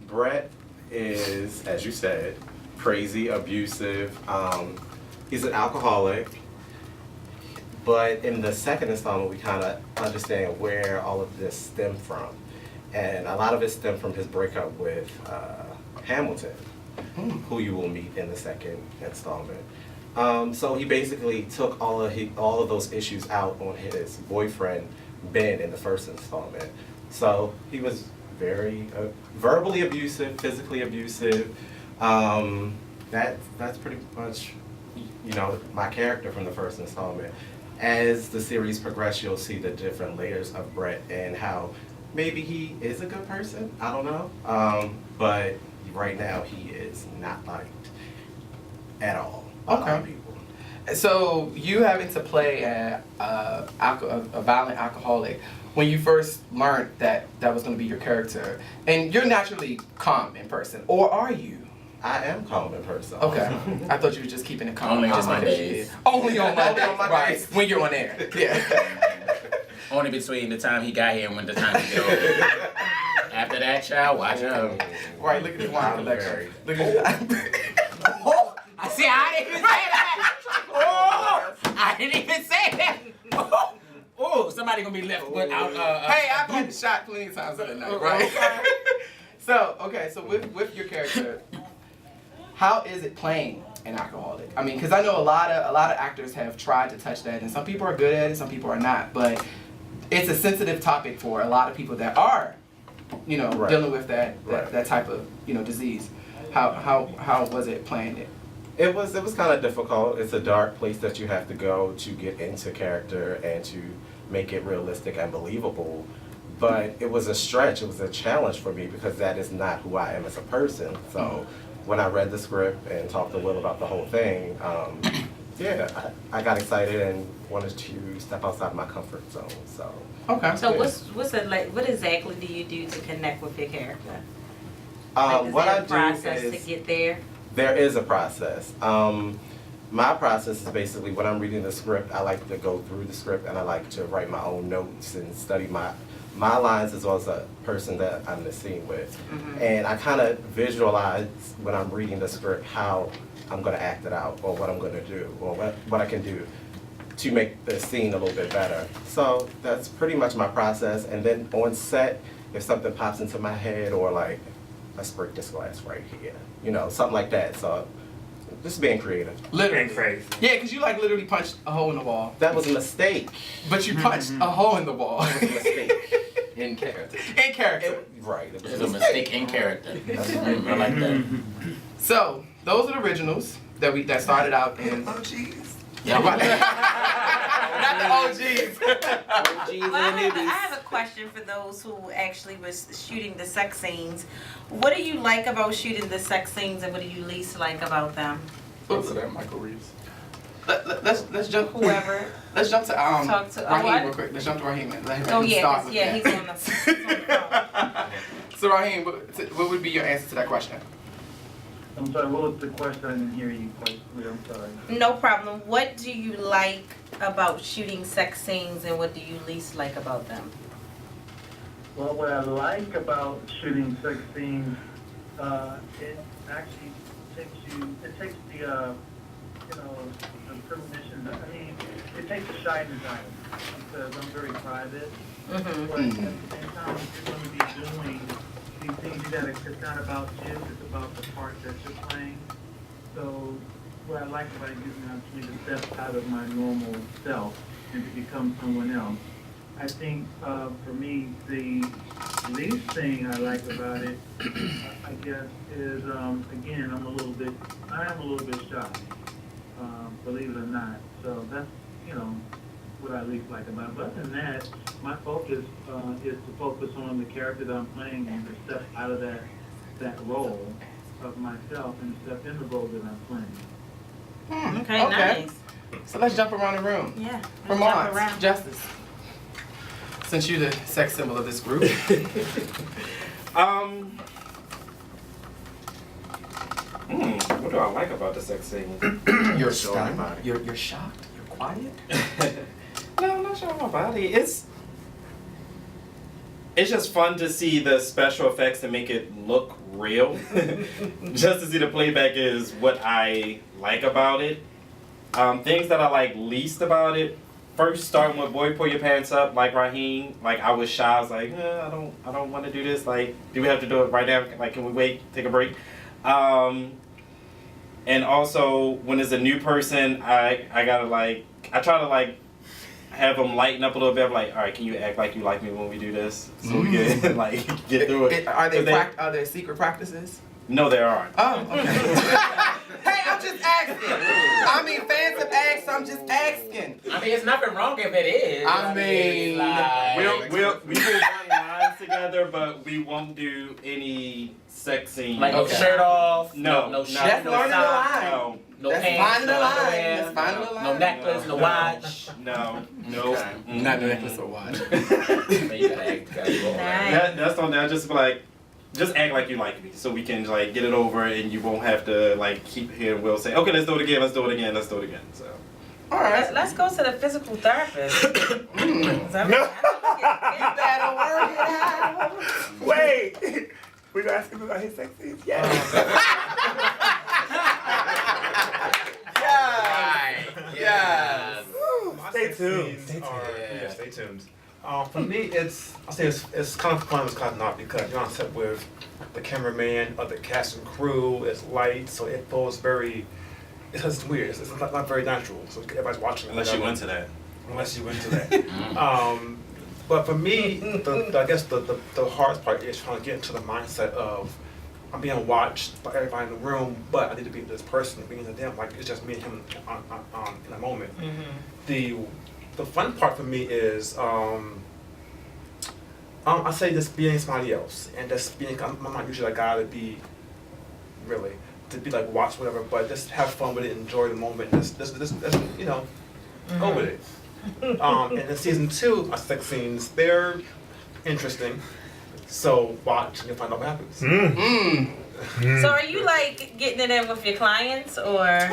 Brett is, as you said, crazy, abusive. He's an alcoholic. But in the second installment, we kind of understand where all of this stemmed from. And a lot of it stemmed from his breakup with Hamilton, who you will meet in the second installment. So he basically took all of those issues out on his boyfriend, Ben, in the first installment. So he was very verbally abusive, physically abusive. That's pretty much, my character from the first installment. As the series progresses, you'll see the different layers of Brett and how maybe he is a good person. I don't know. But right now he is not liked. at all. By a lot of Okay. people. So you having to play a violent alcoholic, when you first learned that that was going to be your character, and you're naturally calm in person, or are you? I am calm in person. Okay, I thought you were just keeping it calm. Only on just because Mondays. you- Only on Mondays, Only on Mondays. right? When you're on air, yeah. Only between the time he got here and when the time he goes. After that, child, watch out. Right, look at this wine I'm collection. very- Look at this. Oh, I see. I didn't even say that. Oh, I didn't even say that. Oh, somebody gonna be left without. Hey, I've been shot plenty of times in the night, right? So with your character, how is it playing an alcoholic? I mean, because I know a lot of actors have tried to touch that, and some people are good at it, some people are not. But it's a sensitive topic for a lot of people that are, Right. dealing with that Right. type of disease. How was it playing it? It was kind of difficult. It's a dark place that you have to go to get into character and to make it realistic and believable. But it was a stretch. It was a challenge for me because that is not who I am as a person. So when I read the script and talked to Will about the whole thing, I got excited and wanted to step outside my comfort zone. So Okay. So what's it like? What exactly do you do to connect with your character? Is what there I a do process is to get there? there is a process. My process is basically when I'm reading the script, I like to go through the script and I like to write my own notes and study my lines as well as the person that I'm in the scene with. And I kind of visualize when I'm reading the script how I'm going to act it out or what I'm going to do or what I can do to make the scene a little bit better. So that's pretty much my process. And then on set, if something pops into my head or like, let's break this glass right here, something like that. So just being creative. Literally. And crazy. Yeah, because you literally punched a hole in the wall. That was a mistake. But you punched a hole in the wall. That was a mistake. In character. In character. Right. It was It's a mistake in character. I like that. So those are the originals that started out in. Yeah. Not the OGs. Well, I have a question for those who actually was shooting the sex scenes. What do you like about shooting the sex scenes, and what do you least like about them? Answer that, Michael Reeves. Let's jump. Whoever. Let's jump to Talk to- Raheem what? real quick. Let's jump to Raheem and let him Oh yeah, start 'cause, with yeah, that. he's on the. So Raheem, what would be your answer to that question? I'm sorry, what was the question? I didn't hear you quite clear, I'm sorry. No problem. What do you like about shooting sex scenes, and what do you least like about them? Well, what I like about shooting sex scenes, it actually takes the premonition, it takes the shyness out of it, because I'm very private. But at the same time, if you're going to be doing these things, it's not about you, it's about the part that you're playing. So what I like about it gives me an opportunity to step out of my normal self and to become someone else. I think for me, the least thing I like about it, I guess, is again, I am a little bit shy, believe it or not. So that's what I least like about it. But other than that, my focus is to focus on the character that I'm playing and to step out of that role of myself and step in the role that I'm playing. Okay, nice. So let's jump around the room. Yeah. From jump Mons, around. Justice. Since you're the sex symbol of this group. What do I like about the sex scene? You're Show stunned. everybody. You're shocked. You're quiet. No, I'm not showing my body. It's just fun to see the special effects and make it look real. Just to see the playback is what I like about it. Things that I like least about it. First, starting with "Boy, Pull Your Pants Up," like Raheem. Like I was shy. I was like, I don't want to do this. Like, do we have to do it right now? Like, can we wait? Take a break. And also, when it's a new person, I gotta I try to have them lighten up a little bit. I'm like, all right, can you act like you like me when we do this, so we can get through it? Are there secret practices? No, there aren't. Oh, okay. Hey, I'm just asking. I mean, fans have asked, I'm just asking. I mean, it's nothing wrong if it is. I mean, We will run lines together, but we won't do any sex scenes. like no shirt off. No, no not- shirt, no learning the socks. line. No, No That's pants, fine in the no line. underwear, That's fine in the line. no necklace, no watch. No. Not the necklace or watch. Man, you gotta act, gotta go all right. That's something I just be like, just act like you like me, so we can like get it over, and you won't have to like keep hearing Will say, okay, let's do it again, let's do it again, let's do it again. So. All right. Let's go to the physical therapist. No. Better work it out. Wait. We gonna ask him about his sex scenes? Yes. Yes. Stay tuned. Yeah, stay tuned. For me, I say it's kind of fun, it's kind of not, because you're on set with the cameraman or the cast and crew. It's light, so it feels it's weird. It's not very natural. So everybody's watching. Unless you into that. Unless you into that. But for me, I guess the hardest part is trying to get into the mindset of I'm being watched by everybody in the room, but I need to be this person, being to them like it's just me and him in a moment. The fun part for me is I say just being somebody else, and just being I'm not usually a guy to be really to be like watch whatever, but just have fun with it, enjoy the moment, just you know, go with it. And in season 2, our sex scenes, they're interesting. So watch and you'll find out what happens. So are you like getting it in with your clients or?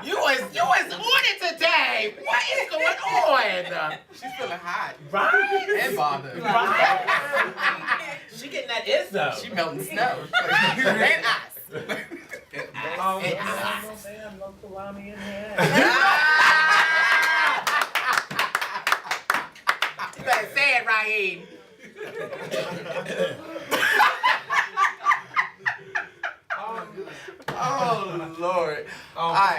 You was on it today. What is going on? She's feeling hot. Right? And bothered. Right? She getting that Izzo. She melting snow. And ice. You better say it, Raheem. Oh Lord.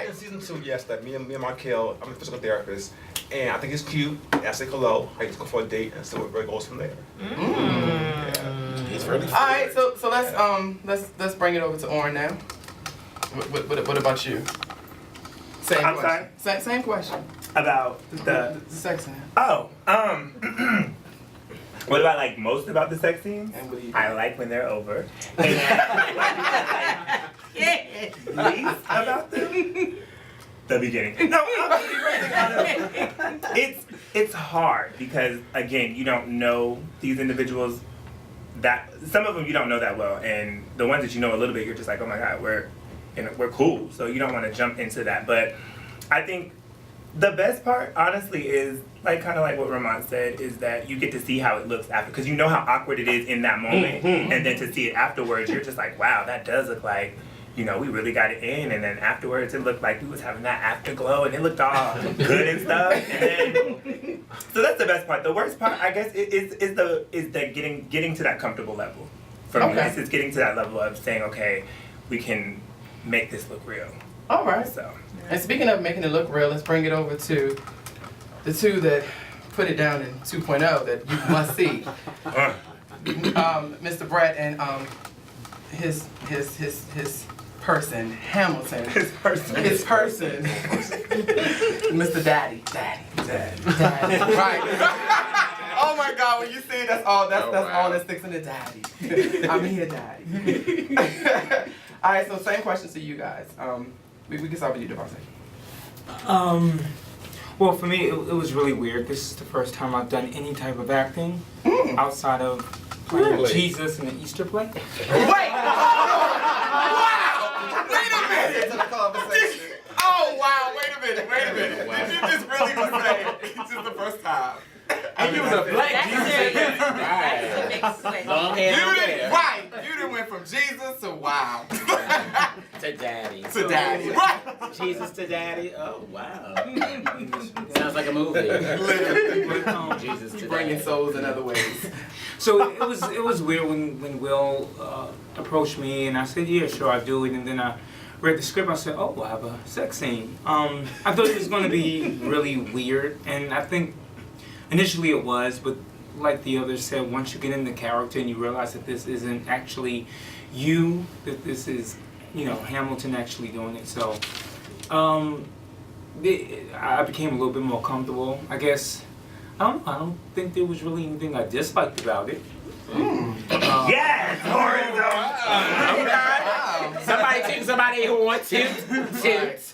In season 2, yes, that me and Markel, I'm a physical therapist, and I think it's cute. I say hello, I just go for a date, and so it goes from there. He's really All right, so let's bring it over to Oren now. What about you? Same I'm question. Same question. About The sex scene. Oh, what do I like most about the sex scenes? And what do you I like when they're over. And least about them? The beginning. No, it's hard because again, you don't know these individuals that some of them you don't know that well, and the ones that you know a little bit, you're just like, oh my god, we're cool. So you don't want to jump into that. But I think the best part, honestly, is like kind of like what Ramon said, is that you get to see how it looks after, because you know how awkward it is in that moment, and then to see it afterwards, you're just like, wow, that does look like, you know, we really got it in, and then afterwards it looked like we was having that afterglow, and it looked all good and stuff, and then, so that's the best part. The worst part, I guess, is the getting to that comfortable level. For me, it's getting to that level of saying, okay, we can make this look real. All right. So. And speaking of making it look real, let's bring it over to the two that put it down in 2.0 that you must see. Mr. Brett and his person, Hamilton. His person. Mr. Daddy. Right. Oh my God, when you say that's all that sticks in the daddy. I'm here, daddy. All right, so same questions to you guys. We can start with you, Devontae. Well, for me, it was really weird. This is the first time I've done any type of acting outside of playing Jesus in the Easter play. Wait! Wow! Wait a minute! Oh wow! Wait a minute! Did you just really just say it's just the first time? And you was a black Jesus. Long hair, long hair. Right! You done went from Jesus to wow. To daddy. To daddy. Right! Jesus to daddy. Oh wow. Sounds like a movie. Literally. Jesus to Bringing daddy. souls in other ways. So it was weird when Will approached me and I said, yeah, sure, I'll do it. And then I read the script. I said, oh, I have a sex scene. I thought it was going to be really weird, and I think initially it was, but like the others said, once you get in the character and you realize that this isn't actually you, that this is, you know, Hamilton actually doing it. So I became a little bit more comfortable, I guess. I don't think there was really anything I disliked about it. Yes! Somebody toot somebody who wants to toot.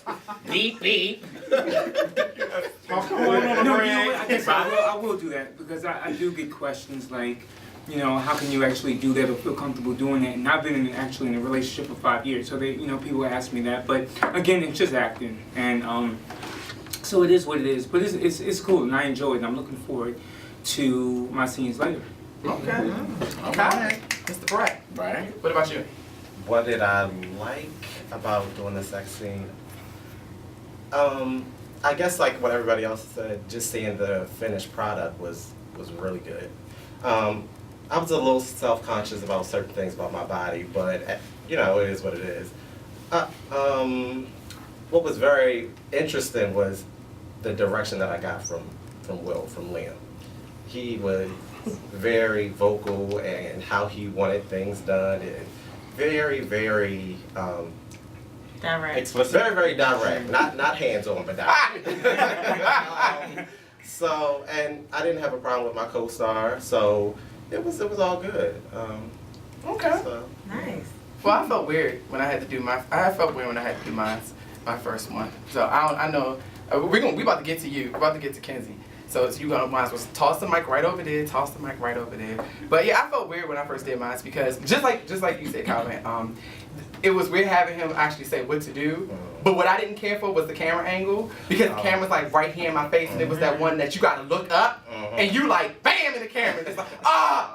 Beep beep. Come on, No, you know what? I guess I will do that because I do get questions like, you know, how can you actually do that or feel comfortable doing that? And I've been actually in a relationship for 5 years, so people ask me that. But again, it's just acting, and so it is what it is. But it's cool, and I enjoy it. And I'm looking forward to my scenes later. Okay. Okay. Mr. Brett. Right. What about you? What did I like about doing the sex scene? I guess like what everybody else said, just seeing the finished product was really good. I was a little self-conscious about certain things about my body, but you know, it is what it is. What was very interesting was the direction that I got from Liam. He was very vocal and how he wanted things done, and very, very Direct. Explicit. very, very direct. Not hands-on, but direct. So, and I didn't have a problem with my co-star, so it was all good. Okay. So, Nice. Well, I felt weird when I had to do my first one. So I know we about to get to you. We're about to get to Kenzie. So you gonna might as well toss the mic right over there. Toss the mic right over there. But yeah, I felt weird when I first did mine because just like you said, Calvin. It was weird having him actually say what to do. But what I didn't care for was the camera angle because the camera's like right here in my face, and it was that one that you gotta look up and you like bam in the camera. And it's like,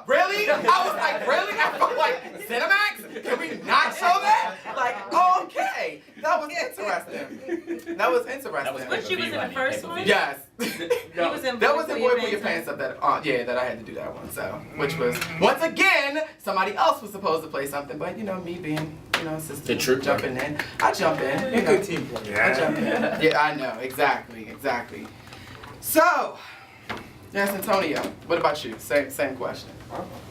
really? I was like, really? I felt like Cinemax? Can we not show that? Like, okay. That was interesting. That was interesting. But she was in the first one? Yes. He was in That was in Boy Put Your Pants Pants Up that that I had to do that one. So which was once again somebody else was supposed to play something, but me being sister The trooper. jumping in, I jump in. You know. Good team play. I jump in. Yeah, I know exactly. So, yes, Antonio. What about you? Same question.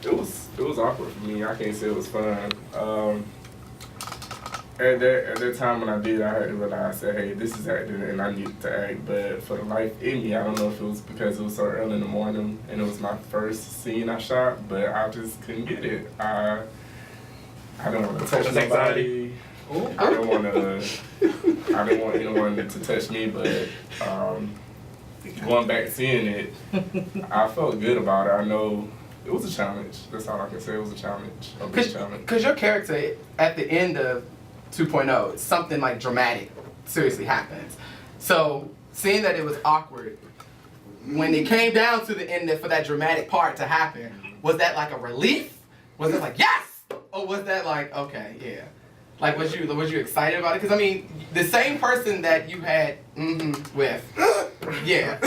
It was awkward for me. I can't say it was fun. At that time when I did, I had to realize that, hey, this is acting and I need to act. But for the life in me, I don't know if it was because it was so early in the morning and it was my first scene I shot, but I just couldn't get it. I didn't want to touch nobody. I didn't want anyone to touch me, but going back seeing it, I felt good about it. I know it was a challenge. That's all I can say. It was a challenge. A big challenge. Because your character at the end of 2.0, something like dramatic seriously happens. So seeing that it was awkward, when it came down to the end for that dramatic part to happen, was that like a relief? Was it like, yes? Or was that like, okay, yeah. Like, was you excited about it? Because, I mean, the same person that you had with, yeah.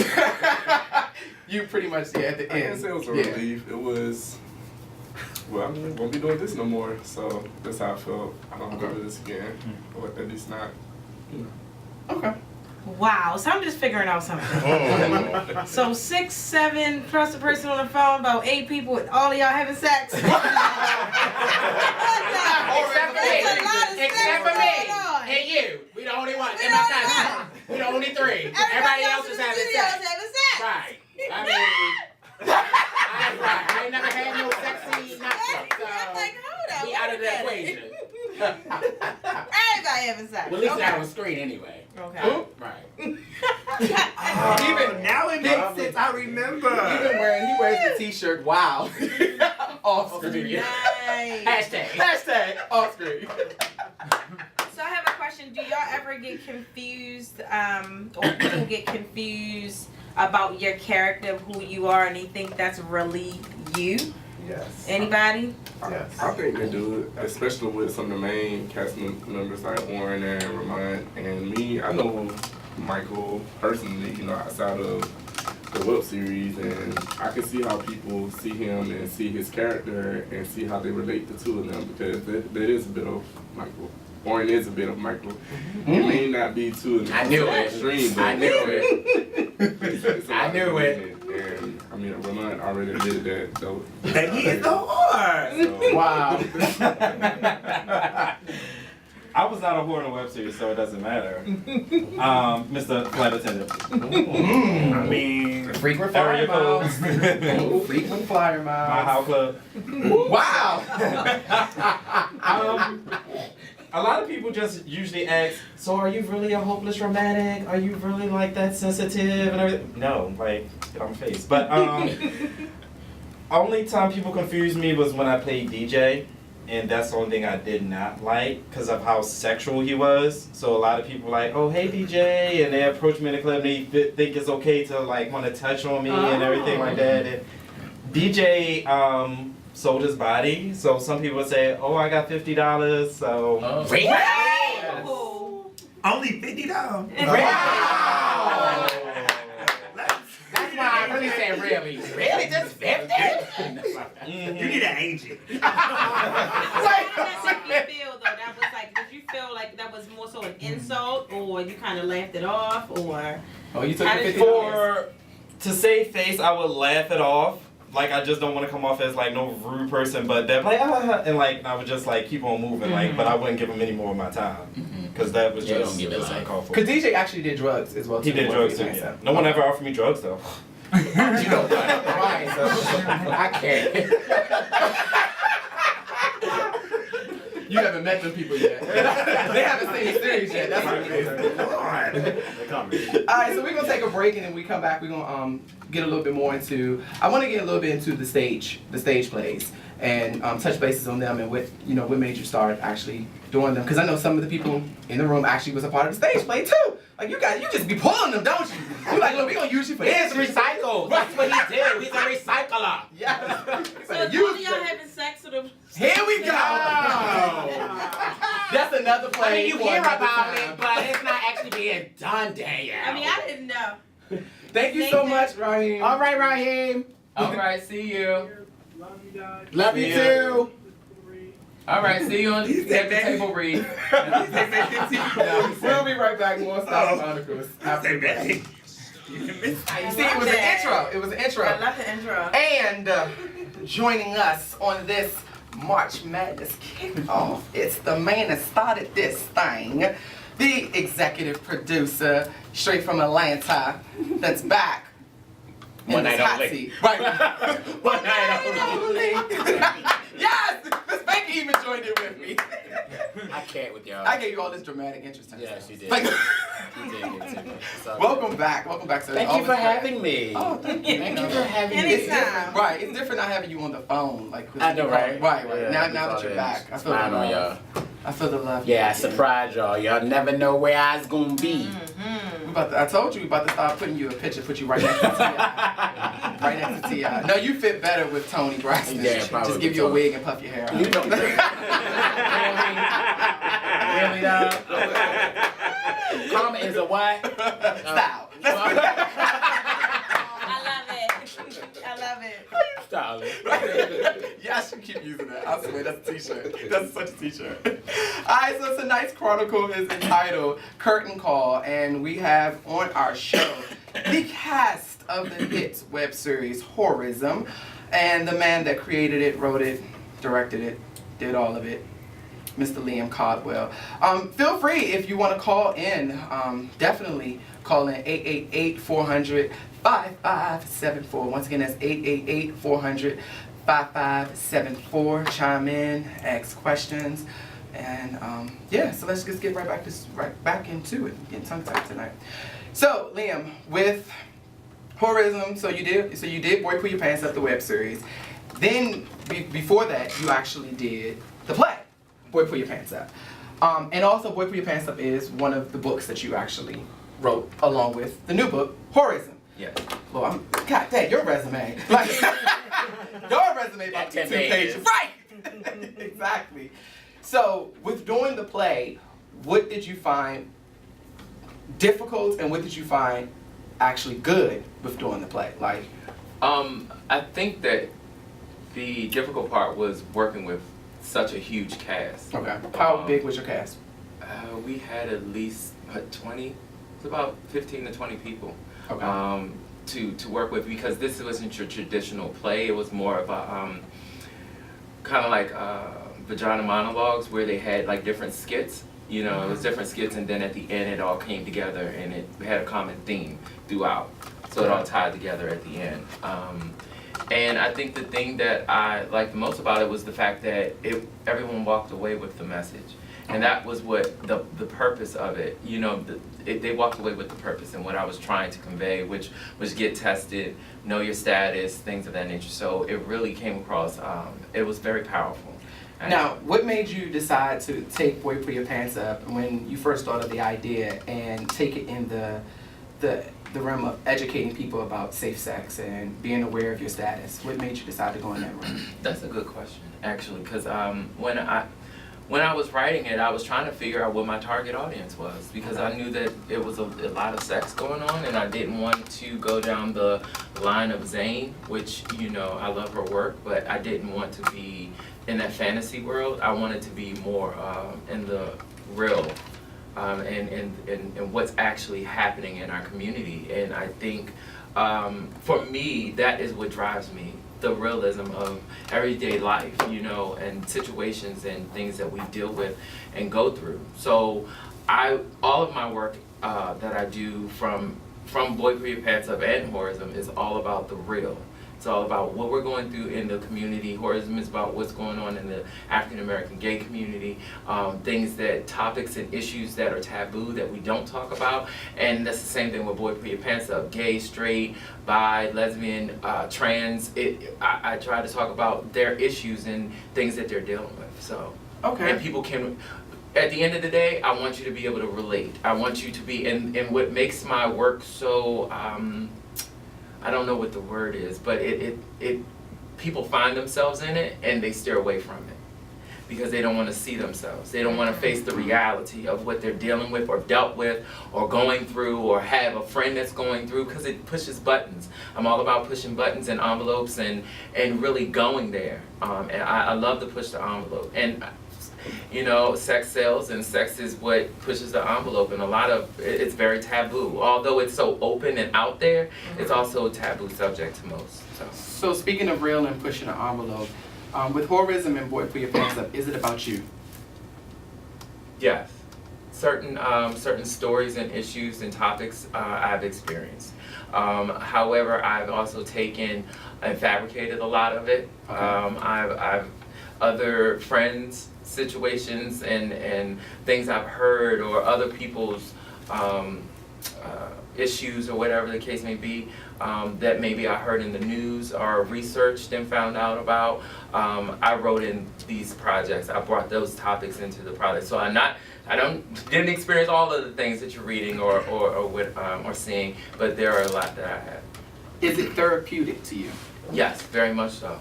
You pretty much, at the end. I can't say it was a relief. It was, well, I won't be doing this no more. So that's how I felt. I don't have to do this again. Or at least not, Okay. Wow, so I'm just figuring out something. So 6, 7 plus the person on the phone, about 8 people, all of y'all having sex. Except for me. And you. We the only ones. And my cousin. We the only 3. Everybody else is having sex. Right. I ain't never had no sex scene, nothing. So we out of the equation. Everybody having sex. Well, at least not on screen anyway. Okay. Right. Even now it makes sense. I remember. Even he wears the t-shirt, wow. Off screen. Nice. Hashtag off screen. So I have a question. Do y'all ever get confused, or people get confused about your character, who you are, and they think that's really you? yes. Anybody? Yes. I think they do it, especially with some of the main cast members like Warren and Ramon and me. I know Michael personally, outside of the web series, and I can see how people see him and see his character and see how they relate the two of them, because there is a bit of Michael. Warren is a bit of Michael. It may not be too I knew it. extreme, but I knew it. it's a I lot knew in it. And I mean, Ramon already did that, though. And he is the whore. So, Wow. I was not a whore in the web series, so it doesn't matter. Mr. Flight Attendant. I mean, Frequent flyer Area miles. codes. Frequent flyer My miles. house club. Wow. a lot of people just usually ask, so are you really a hopeless romantic? Are you really like that sensitive and everything? No, like, get on my face. But only time people confused me was when I played DJ, and that's the only thing I did not like because of how sexual he was. So a lot of people were like, oh, hey DJ, and they approach me in the club and they think it's okay to like want to touch on me and everything like that. And DJ sold his body, so some people would say, oh, I got $50, so. Oh. Yes. Only $50. Wow. That's why I really said really. Really? Just 50? You need an agent. How did you feel though? That was like, did you feel like that was more so an insult, or you kind of laughed it off, or? Oh, you took How the did 50 For to save face, I would laugh it off. Like I just don't want to come off as like no rude person, but they're like and like I would just like keep on moving, like, but I wouldn't give them any more of my time because that was They just don't give it life. uncalled for. Because DJ actually did drugs as well. He too. did drugs too. Yeah. No one ever offered me drugs though. You know what? Right. So, I can't. you haven't met them people yet. They haven't seen the series yet. That's what it is. They're coming. All right, so we're gonna take a break, and then we come back. We're gonna get a little bit more into. I want to get a little bit into the stage plays, and touch bases on them, and what made you start actually doing them. Because I know some of the people in the room actually was a part of the stage play too. Like you guys, you just be pulling them, don't you? You like, look, we gonna use you for It's this. recycled. That's what he did. He's a recycler. Yeah. So is one of y'all having sex with them? Here we go. That's another play. I mean, you for hear another about time. it, but it's not actually being done there yet. I mean, I didn't know. Thank you so much, Raheem. All right, Raheem. All right, see you. Love you guys. Love you Yeah. too. All right, see you on the table read. We'll be right back. More Styyle Chronicles. After that. You see, it was an intro. It was an intro. I love the intro. And joining us on this March Madness kickoff, it's the man that started this thing, the executive producer, straight from Atlanta, that's back. in One this night hot only. seat. Right. One night only. Yes! Miss Becky even joined in with me. I can't with y'all. I gave you all this dramatic interest. Yes, you did. Like, You did give it to me. It's all welcome back, sir. Thank you for having me. Oh, thank you. Thank you for having me. It's different, right? It's different not having you on the phone, like. I know, right? Right. Yeah, now that's that all you're it back, is. I feel the Smile on love. I feel the love. Yeah, I surprised y'all. Y'all never know where I was gonna be. I told you we about to start putting you a picture, put you right next to T.I. Right next to T.I. No, you fit better with Tony Braxton. Yeah, probably Just give with you a Tony. wig and puff your hair out. You know. Really, dog? Karma is a what? Style. I love it. Style. Yeah, I should keep using that. I swear, that's a t-shirt. That's such a t-shirt. Alright, so tonight's Chronicle is entitled Curtain Call, and we have on our show the cast of the hit web series Horrorism, and the man that created it, wrote it, directed it, did all of it, Mr. Liam Caldwell. Feel free if you want to call in, definitely call in 888-400-5574. Once again, that's 888-400-5574. Chime in, ask questions, and yeah. So let's just get right back into it. Getting tongue-tied tonight. So Liam, with Horrorism, so you did Boy Pull Your Pants Up, the web series. Then before that, you actually did the play, Boy Pull Your Pants Up. And also, Boy Pull Your Pants Up is one of the books that you actually wrote along with the new book, Horrorism. Yes. Well, God dang, your resume. Like, your resume about 2 pages. Right! Exactly. So, with doing the play, what did you find difficult and what did you find actually good with doing the play? Like, I think that the difficult part was working with such a huge cast. okay, how big was your cast? We had at least 20. It's about 15 to 20 people. Okay. To work with, because this wasn't your traditional play. It was more of a kind of like vagina monologues where they had like different skits. You know, it was different skits, and then at the end it all came together, and it had a common theme throughout. So it all tied together at the end. And I think the thing that I liked the most about it was the fact that everyone walked away with the message. And that was what the purpose of it, you know, they walked away with the purpose and what I was trying to convey, which was get tested, know your status, things of that nature. So it really came across, it was very powerful. Now, what made you decide to take Boy Put Your Pants Up when you first thought of the idea and take it in the realm of educating people about safe sex and being aware of your status? What made you decide to go in that room? That's a good question, actually, because when I was writing it, I was trying to figure out what my target audience was, because I knew that it was a lot of sex going on, and I didn't want to go down the line of Zane, which, you know, I love her work, but I didn't want to be in that fantasy world. I wanted to be more in the real and what's actually happening in our community. And I think for me, that is what drives me, the realism of everyday life, you know, and situations and things that we deal with and go through. So all of my work that I do from Boy Put Your Pants Up and Horism is all about the real. It's all about what we're going through in the community. Horism is about what's going on in the African American gay community, topics and issues that are taboo that we don't talk about. And that's the same thing with Boy Put Your Pants Up. Gay, straight, bi, lesbian, trans. I try to talk about their issues and things that they're dealing with. So, okay. And people can. At the end of the day, I want you to be able to relate. I want you to be, and what makes my work so. I don't know what the word is, but people find themselves in it and they steer away from it because they don't want to see themselves. They don't want to face the reality of what they're dealing with or dealt with or going through or have a friend that's going through, because it pushes buttons. I'm all about pushing buttons and envelopes and really going there. And I love to push the envelope. And you know, sex sells, and sex is what pushes the envelope, and a lot of it's very taboo. Although it's so open and out there, it's also a taboo subject to most. So speaking of real and pushing the envelope, with Horism and Boy Put Your Pants Up, is it about you? Yes, certain stories and issues and topics I've experienced. However, I've also taken and fabricated a lot of it. Okay. I've other friends' situations and things I've heard, or other people's issues, or whatever the case may be, that maybe I heard in the news or researched and found out about. I wrote in these projects. I brought those topics into the project. So didn't experience all of the things that you're reading or seeing, but there are a lot that I have. Is it therapeutic to you? Yes, very much so.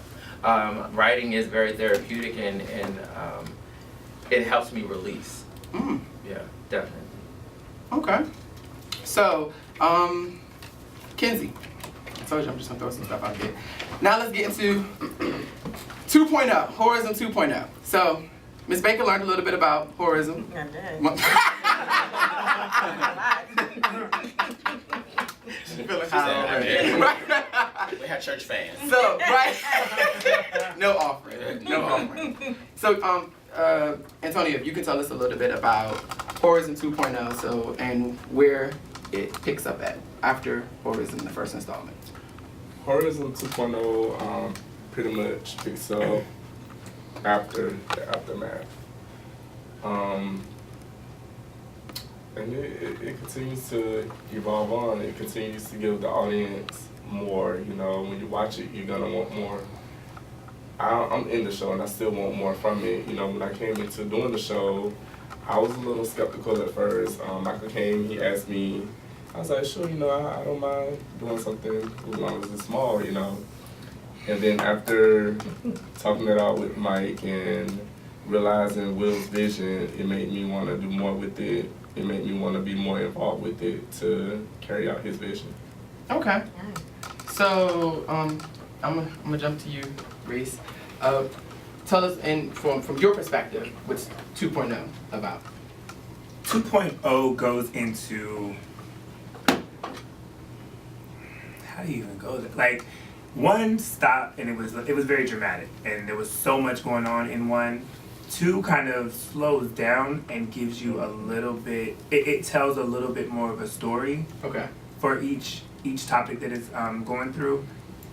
Writing is very therapeutic, and it helps me release. Yeah, definitely. Okay. So, Kenzie, I told you I'm just gonna throw some stuff out there. Now let's get into 2.0, Horism 2.0. So, Ms. Baker learned a little bit about Horism. I did. We had church fans. So, right. No offering. So, Antonio, if you can tell us a little bit about Horism 2.0, so, and where it picks up at after Horism, the first installment. Horizon 2.0 pretty much picks up after the aftermath. And it continues to evolve on. It continues to give the audience more. You know, when you watch it, you're gonna want more. I'm in the show and I still want more from it. You know, when I came into doing the show, I was a little skeptical at first. Michael came, he asked me, I was like, sure, you know, I don't mind doing something as long as it's small, you know. And then after talking it out with Mike and realizing Will's vision, it made me want to do more with it. It made me want to be more involved with it to carry out his vision. Okay. So, I'm gonna jump to you, Reese. Tell us, from your perspective, what's 2.0 about? 2.0 goes into, how do you even go there? Like, one stopped and it was very dramatic, and there was so much going on in one. 2 kind of slows down and gives you a little bit, it tells a little bit more of a story. Okay. For each topic that it's going through.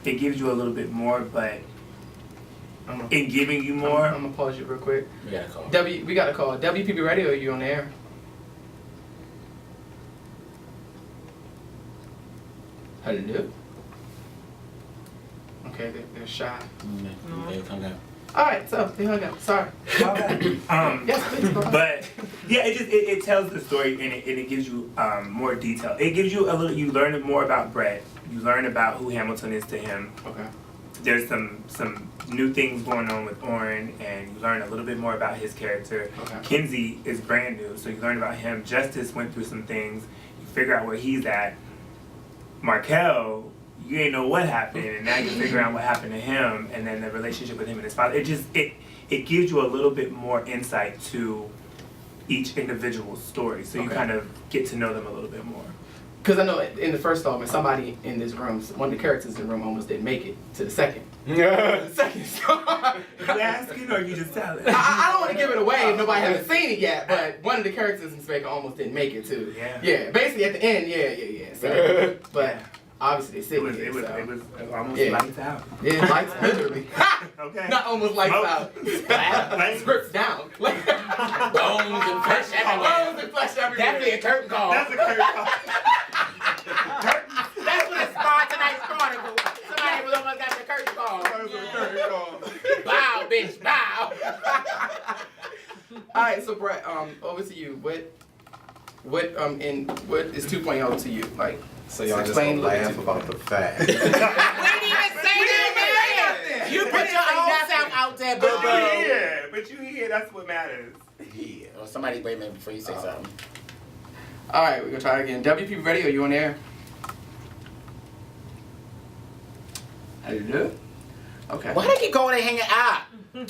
It gives you a little bit more, but in giving you more. I'm gonna pause you real quick. We got a call. We got a call. WPB Radio, are you on the air? Hello? Okay, they're shy. They come down. Alright, so they hung up. Sorry. Yes, please go ahead. But yeah, it tells the story and it gives you more detail. It gives you a little. You learn more about Brett. You learn about who Hamilton is to him. Okay. There's some new things going on with Oren, and you learn a little bit more about his character. Okay. Kinsey is brand new, so you learn about him. Justice went through some things. You figure out where he's at. Markel, you ain't know what happened, and now you figure out what happened to him, and then the relationship with him and his father. It gives you a little bit more insight to each individual story, so you kind of get to know them a little bit more. Because I know in the first installment, somebody in this room, one of the characters in the room almost didn't make it to the second. The second installment. You asking or you just telling? I don't want to give it away if nobody hasn't seen it yet, but one of the characters in Spake almost didn't make it too. Yeah, basically at the end, yeah. So, but obviously they said it was almost yeah. lights out. Yeah, lights literally. Okay. Not almost lights out. Scripts down. Bones and flesh everywhere. Bones and flesh everywhere. Definitely a curtain call. That's a curtain call. That's what inspired tonight's Chronicles. Somebody was almost got the curtain call. Bow, bitch, bow. All right, so Brett, over to you. What is 2.0 to you? Like, So y'all just explain gonna a little laugh bit. about the fact. We didn't even say that. You put your own self out there, boo boo. But you here, that's what matters. Yeah. Or somebody wait a minute before you say something. All right, we're gonna try it again. WP Radio, you on air? Hello? Okay. Why they keep going and hanging out? We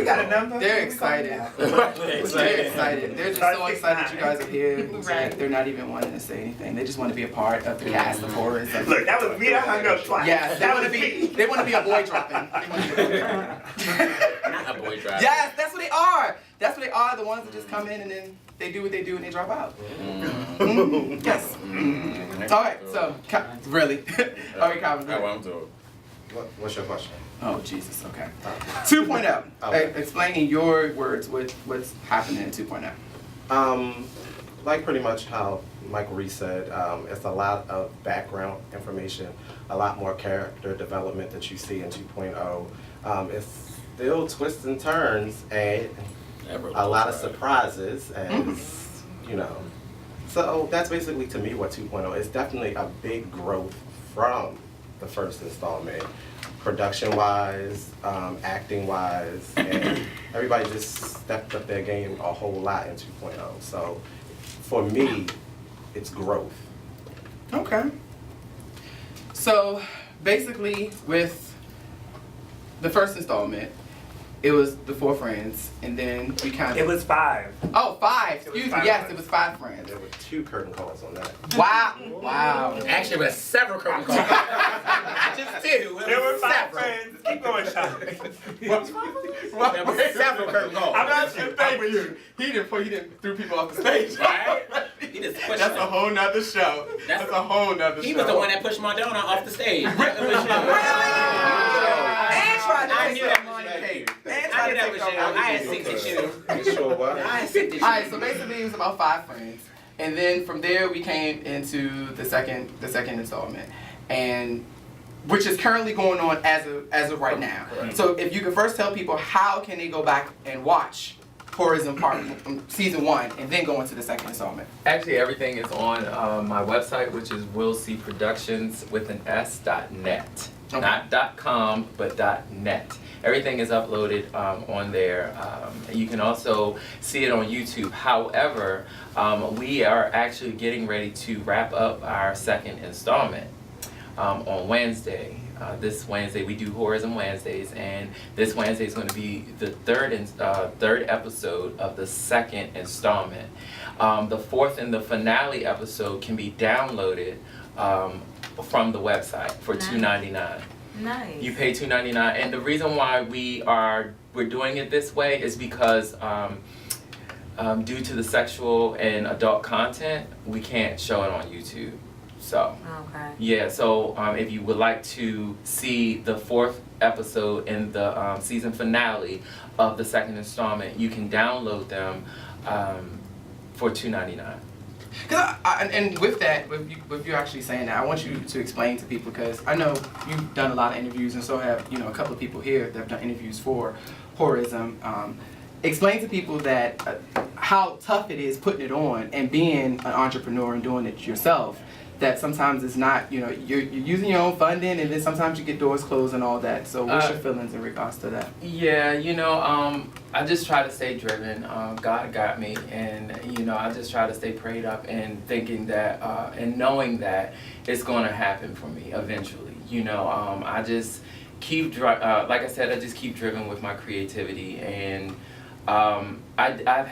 got a number. They're excited. They're excited. They're just so excited you guys are here. Right. They're not even wanting to say anything. They just want to be a part of the cast of horrors. Look, that was me. I hung up twice. Yeah, they want to be a boy dropping. Not a boy driver. Yes, that's what they are. That's what they are. The ones that just come in and then they do what they do and they drop out. Mhm. Yes. All right. So, really? All right, Calvin. go ahead. I'm doing. What's your question? Oh, Jesus, okay. 2.0. Okay. Explain in your words what's happening in 2.0. Like pretty much how Michael Reese said, it's a lot of background information, a lot more character development that you see in 2.0. It's still twists and turns and a lot of surprises, and you know. So that's basically to me what 2.0 is. Definitely a big growth from the first installment. Production-wise, acting-wise, and everybody just stepped up their game a whole lot in 2.0. So, for me, it's growth. Okay. So, basically, with the first installment, it was the 4 friends, and then we kind of... It was 5. Oh, 5. Excuse me. 5 Yes, friends. it was 5 friends. There were 2 curtain calls on that. Wow. Wow. Actually, there were several curtain calls. Not just 2. There were 5 several. friends. Keep going, Sean. There were several curtain calls. I'm not sure. Thank you. He didn't threw people off the stage. Right? He just pushed That's them. a whole nother show. That's a whole nother show. He was the one that pushed Madonna off the stage. And tried to I take knew that some was money cake. I knew that was you. I had seen the shoe. You sure what? I had seen the shoe. Alright, so basically it was about 5 friends. And then from there we came into the second installment. And which is currently going on as of right now. Correct. So if you could first tell people how can they go back and watch Tourism Part Season 1 and then go into the second installment. Actually, everything is on my website, which is willcproductions with an s.net. Okay. Not .com, but .net. Everything is uploaded on there. You can also see it on YouTube. However, we are actually getting ready to wrap up our second installment on Wednesday. This Wednesday we do Tourism Wednesdays, and this Wednesday is going to be the third episode of the second installment. The fourth and the finale episode can be downloaded from the website for $2.99. Nice. You pay $2.99, and the reason why we're doing it this way is because due to the sexual and adult content, we can't show it on YouTube. So Okay. yeah, so if you would like to see the 4th episode in the season finale of the 2nd installment, you can download them for $2.99. Cause and with that, with you actually saying that, I want you to explain to people, because I know you've done a lot of interviews, and so have a couple of people here that have done interviews for Horism. Explain to people that how tough it is putting it on and being an entrepreneur and doing it yourself. That sometimes it's not, you're using your own funding, and then sometimes you get doors closed and all that. So what's your feelings in regards to that? Yeah, I just try to stay driven. God got me, and I just try to stay prayed up and thinking that and knowing that it's going to happen for me eventually. I just keep like I said, I just keep driven with my creativity, and I've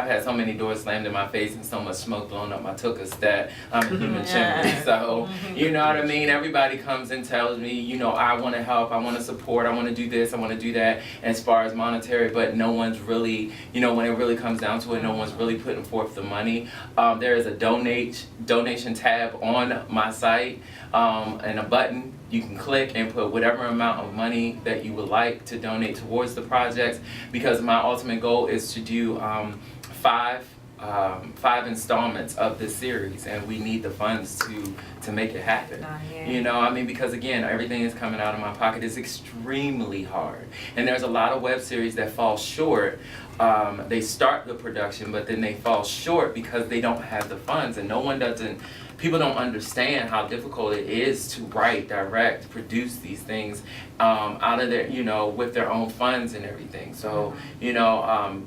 had so many doors slammed in my face and so much smoke blown up my tuchus that I'm a human chimney. So, you know what I mean? Everybody comes and tells me, I want to help, I want to support, I want to do this, I want to do that, as far as monetary, but no one's really, when it really comes down to it, no one's really putting forth the money. There is a donation tab on my site and a button. You can click and put whatever amount of money that you would like to donate towards the projects, because my ultimate goal is to do 5 installments of this series, and we need the funds to make it happen. Because again, everything is coming out of my pocket. It's extremely hard, and there's a lot of web series that fall short. They start the production, but then they fall short because they don't have the funds, and people don't understand how difficult it is to write, direct, produce these things out of their, with their own funds and everything. So,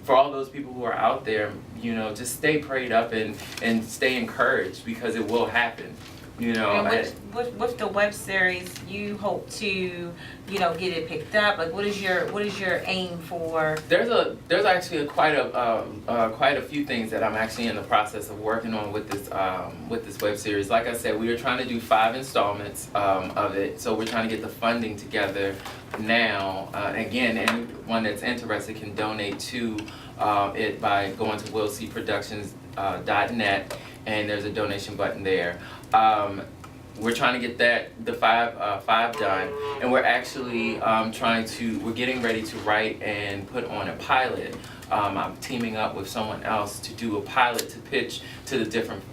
for all those people who are out there, just stay prayed up and stay encouraged, because it will happen. And with the web series, you hope to, get it picked up. Like, what is your aim for? There's actually quite a few things that I'm actually in the process of working on with this web series. Like I said, we are trying to do 5 installments of it, so we're trying to get the funding together now. Again, anyone that's interested can donate to it by going to willcproductions.net, and there's a donation button there. We're trying to get the 5 done, and we're actually we're getting ready to write and put on a pilot. I'm teaming up with someone else to do a pilot to pitch to the different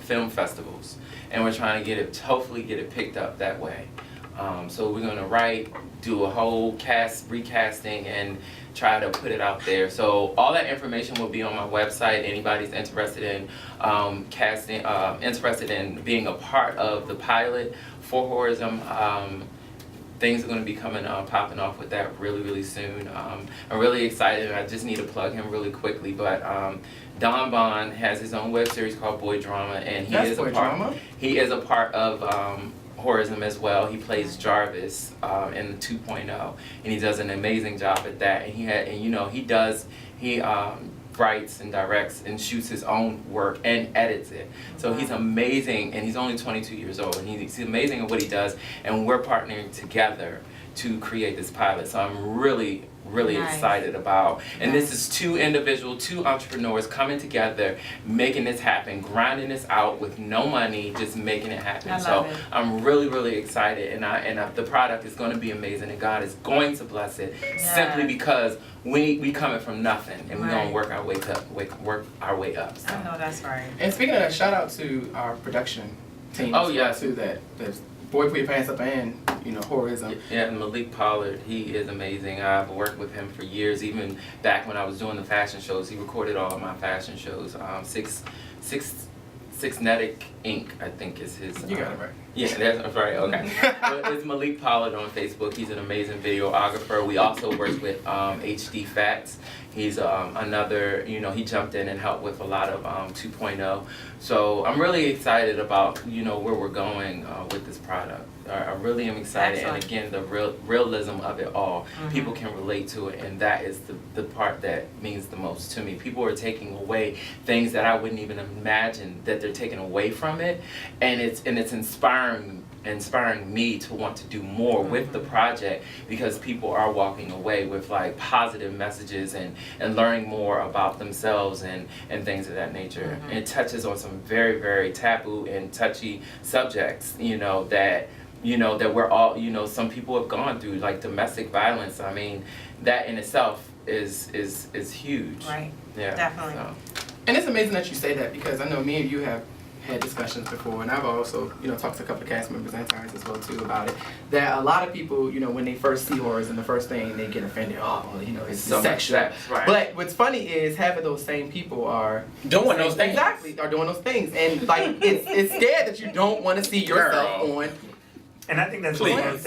film festivals, and we're trying to hopefully get it picked up that way. So we're gonna write, do a whole recasting, and try to put it out there. So all that information will be on my website. Anybody's interested in interested in being a part of the pilot for Horism, things are going to be popping off with that really, really soon. I'm really excited. I just need to plug him really quickly, but Don Bond has his own web series called Boy Drama, and he is a part of Horism as well. He plays Jarvis in the 2.0, and he does an amazing job at that. And he writes and directs and shoots his own work and edits it. So he's amazing, and he's only 22 years old, and he's amazing at what he does. And we're partnering together to create this pilot. So I'm really excited about. And this is 2 entrepreneurs coming together, making this happen, grinding this out with no money, just making it happen. So I'm really excited, and the product is going to be amazing, and God is going to bless it simply because we coming from nothing, and we're going to work our way up. So. I know that's right. And speaking of that, shout out to our production team. Too, that's Boy Put Your Pants Up and Horism. Yeah, and Malik Pollard, he is amazing. I've worked with him for years, even back when I was doing the fashion shows. He recorded all of my fashion shows. Sixnetic Inc., I think is his. You got it right. Yeah, that's right. Okay. But it's Malik Pollard on Facebook. He's an amazing videographer. We also work with HD Fats. He's another, he jumped in and helped with a lot of 2.0. So I'm really excited about, where we're going with this product. I really am excited. Excellent. And again, the realism of it all. People can relate to it, and that is the part that means the most to me. People are taking away things that I wouldn't even imagine that they're taking away from it, and it's inspiring inspiring me to want to do more with the project, because people are walking away with like positive messages and learning more about themselves and things of that nature. And it touches on some very, very taboo and touchy subjects, you know, that we're all, you know, some people have gone through, like domestic violence. I mean, that in itself is huge. Right. Yeah. Definitely. So. And it's amazing that you say that, because I know me and you have had discussions before, and I've also, you know, talked to a couple of cast members and interns as well too about it, that a lot of people, you know, when they first see horrors and the first thing they get offended, oh, well, you know, it's So much sexual. sex, right. But what's funny is half of those same people are Doing those things. Exactly, are doing those things. And like, it's scared that you don't want to see yourself on. And I think that's Please. the most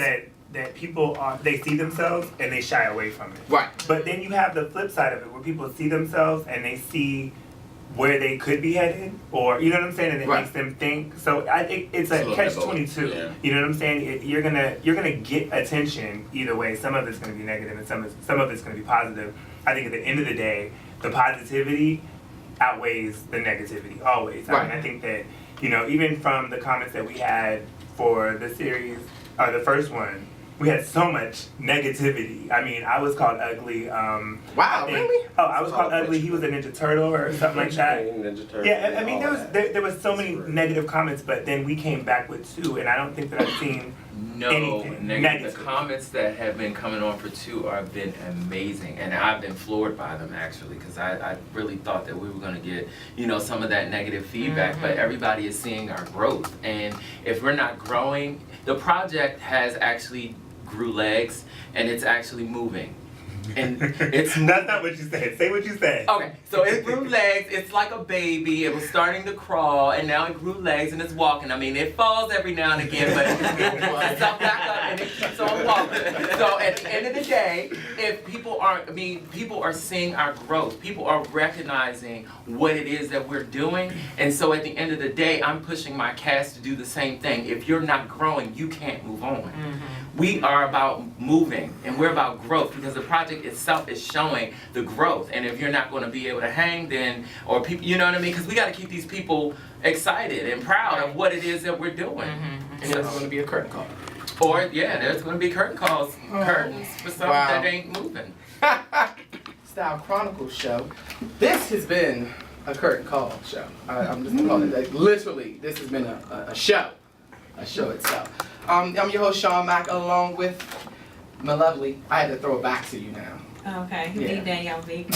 that people they see themselves and they shy away from it. Right. But then you have the flip side of it, where people see themselves and they see where they could be headed, or you know what I'm saying, and it Right. makes them think. So I think it's a little bit both. catch-22. Yeah. You know what I'm saying? You're gonna get attention either way. Some of it's gonna be negative, and some of it's gonna be positive. I think at the end of the day, the positivity outweighs the negativity always. I mean, I think that, you know, even from the comments that we had for the series, or the first one, we had so much negativity. I mean, I was called ugly. Wow, I think- really? Oh, I was called ugly. He was a Ninja Turtle or something like that. Ninja Turtle. Yeah, I mean, there was so many negative comments, but then we came back with 2, and I don't think that I've seen No, anything negative. The comments that have been coming on for 2 have been amazing, and I've been floored by them actually, because I really thought that we were going to get, you know, some of that negative feedback, but everybody is seeing our growth, and if we're not growing, the project has actually grew legs, and it's actually moving. And it's That's not what you said. Say what you said. okay, so it grew legs. It's like a baby. It was starting to crawl, and now it grew legs and it's walking. I mean, it falls every now and again, but it picks itself back up and it keeps on walking. So at the end of the day, if people aren't, I mean, people are seeing our growth. People are recognizing what it is that we're doing, and so at the end of the day, I'm pushing my cast to do the same thing. If you're not growing, you can't move on. We are about moving, and we're about growth, because the project itself is showing the growth. And if you're not going to be able to hang, then, or people, you know what I mean? Because we got to keep these people excited and proud of what it is that we're doing. And there's going to be a curtain call. Or, yeah, there's going to be curtain calls, curtains for something that ain't moving. Style Chronicles show. This has been a curtain call show. I'm just going to call it like, literally, this has been a show. A show itself. I'm your host, Sean Mack, along with my lovely, I had to throw it back to you now. Okay, Yeah. the Danielle Baker.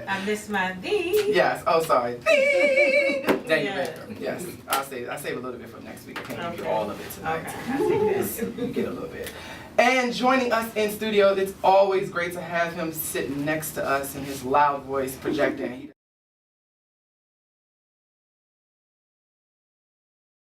I missed my D. Yes, oh sorry. Daniel Yeah. Baker. Yes, I'll save a little bit for next week. I can't give you Okay. all of it tonight. Okay, I see this. You get a little bit. And joining us in studio, it's always great to have him sitting next to us and his loud voice projecting.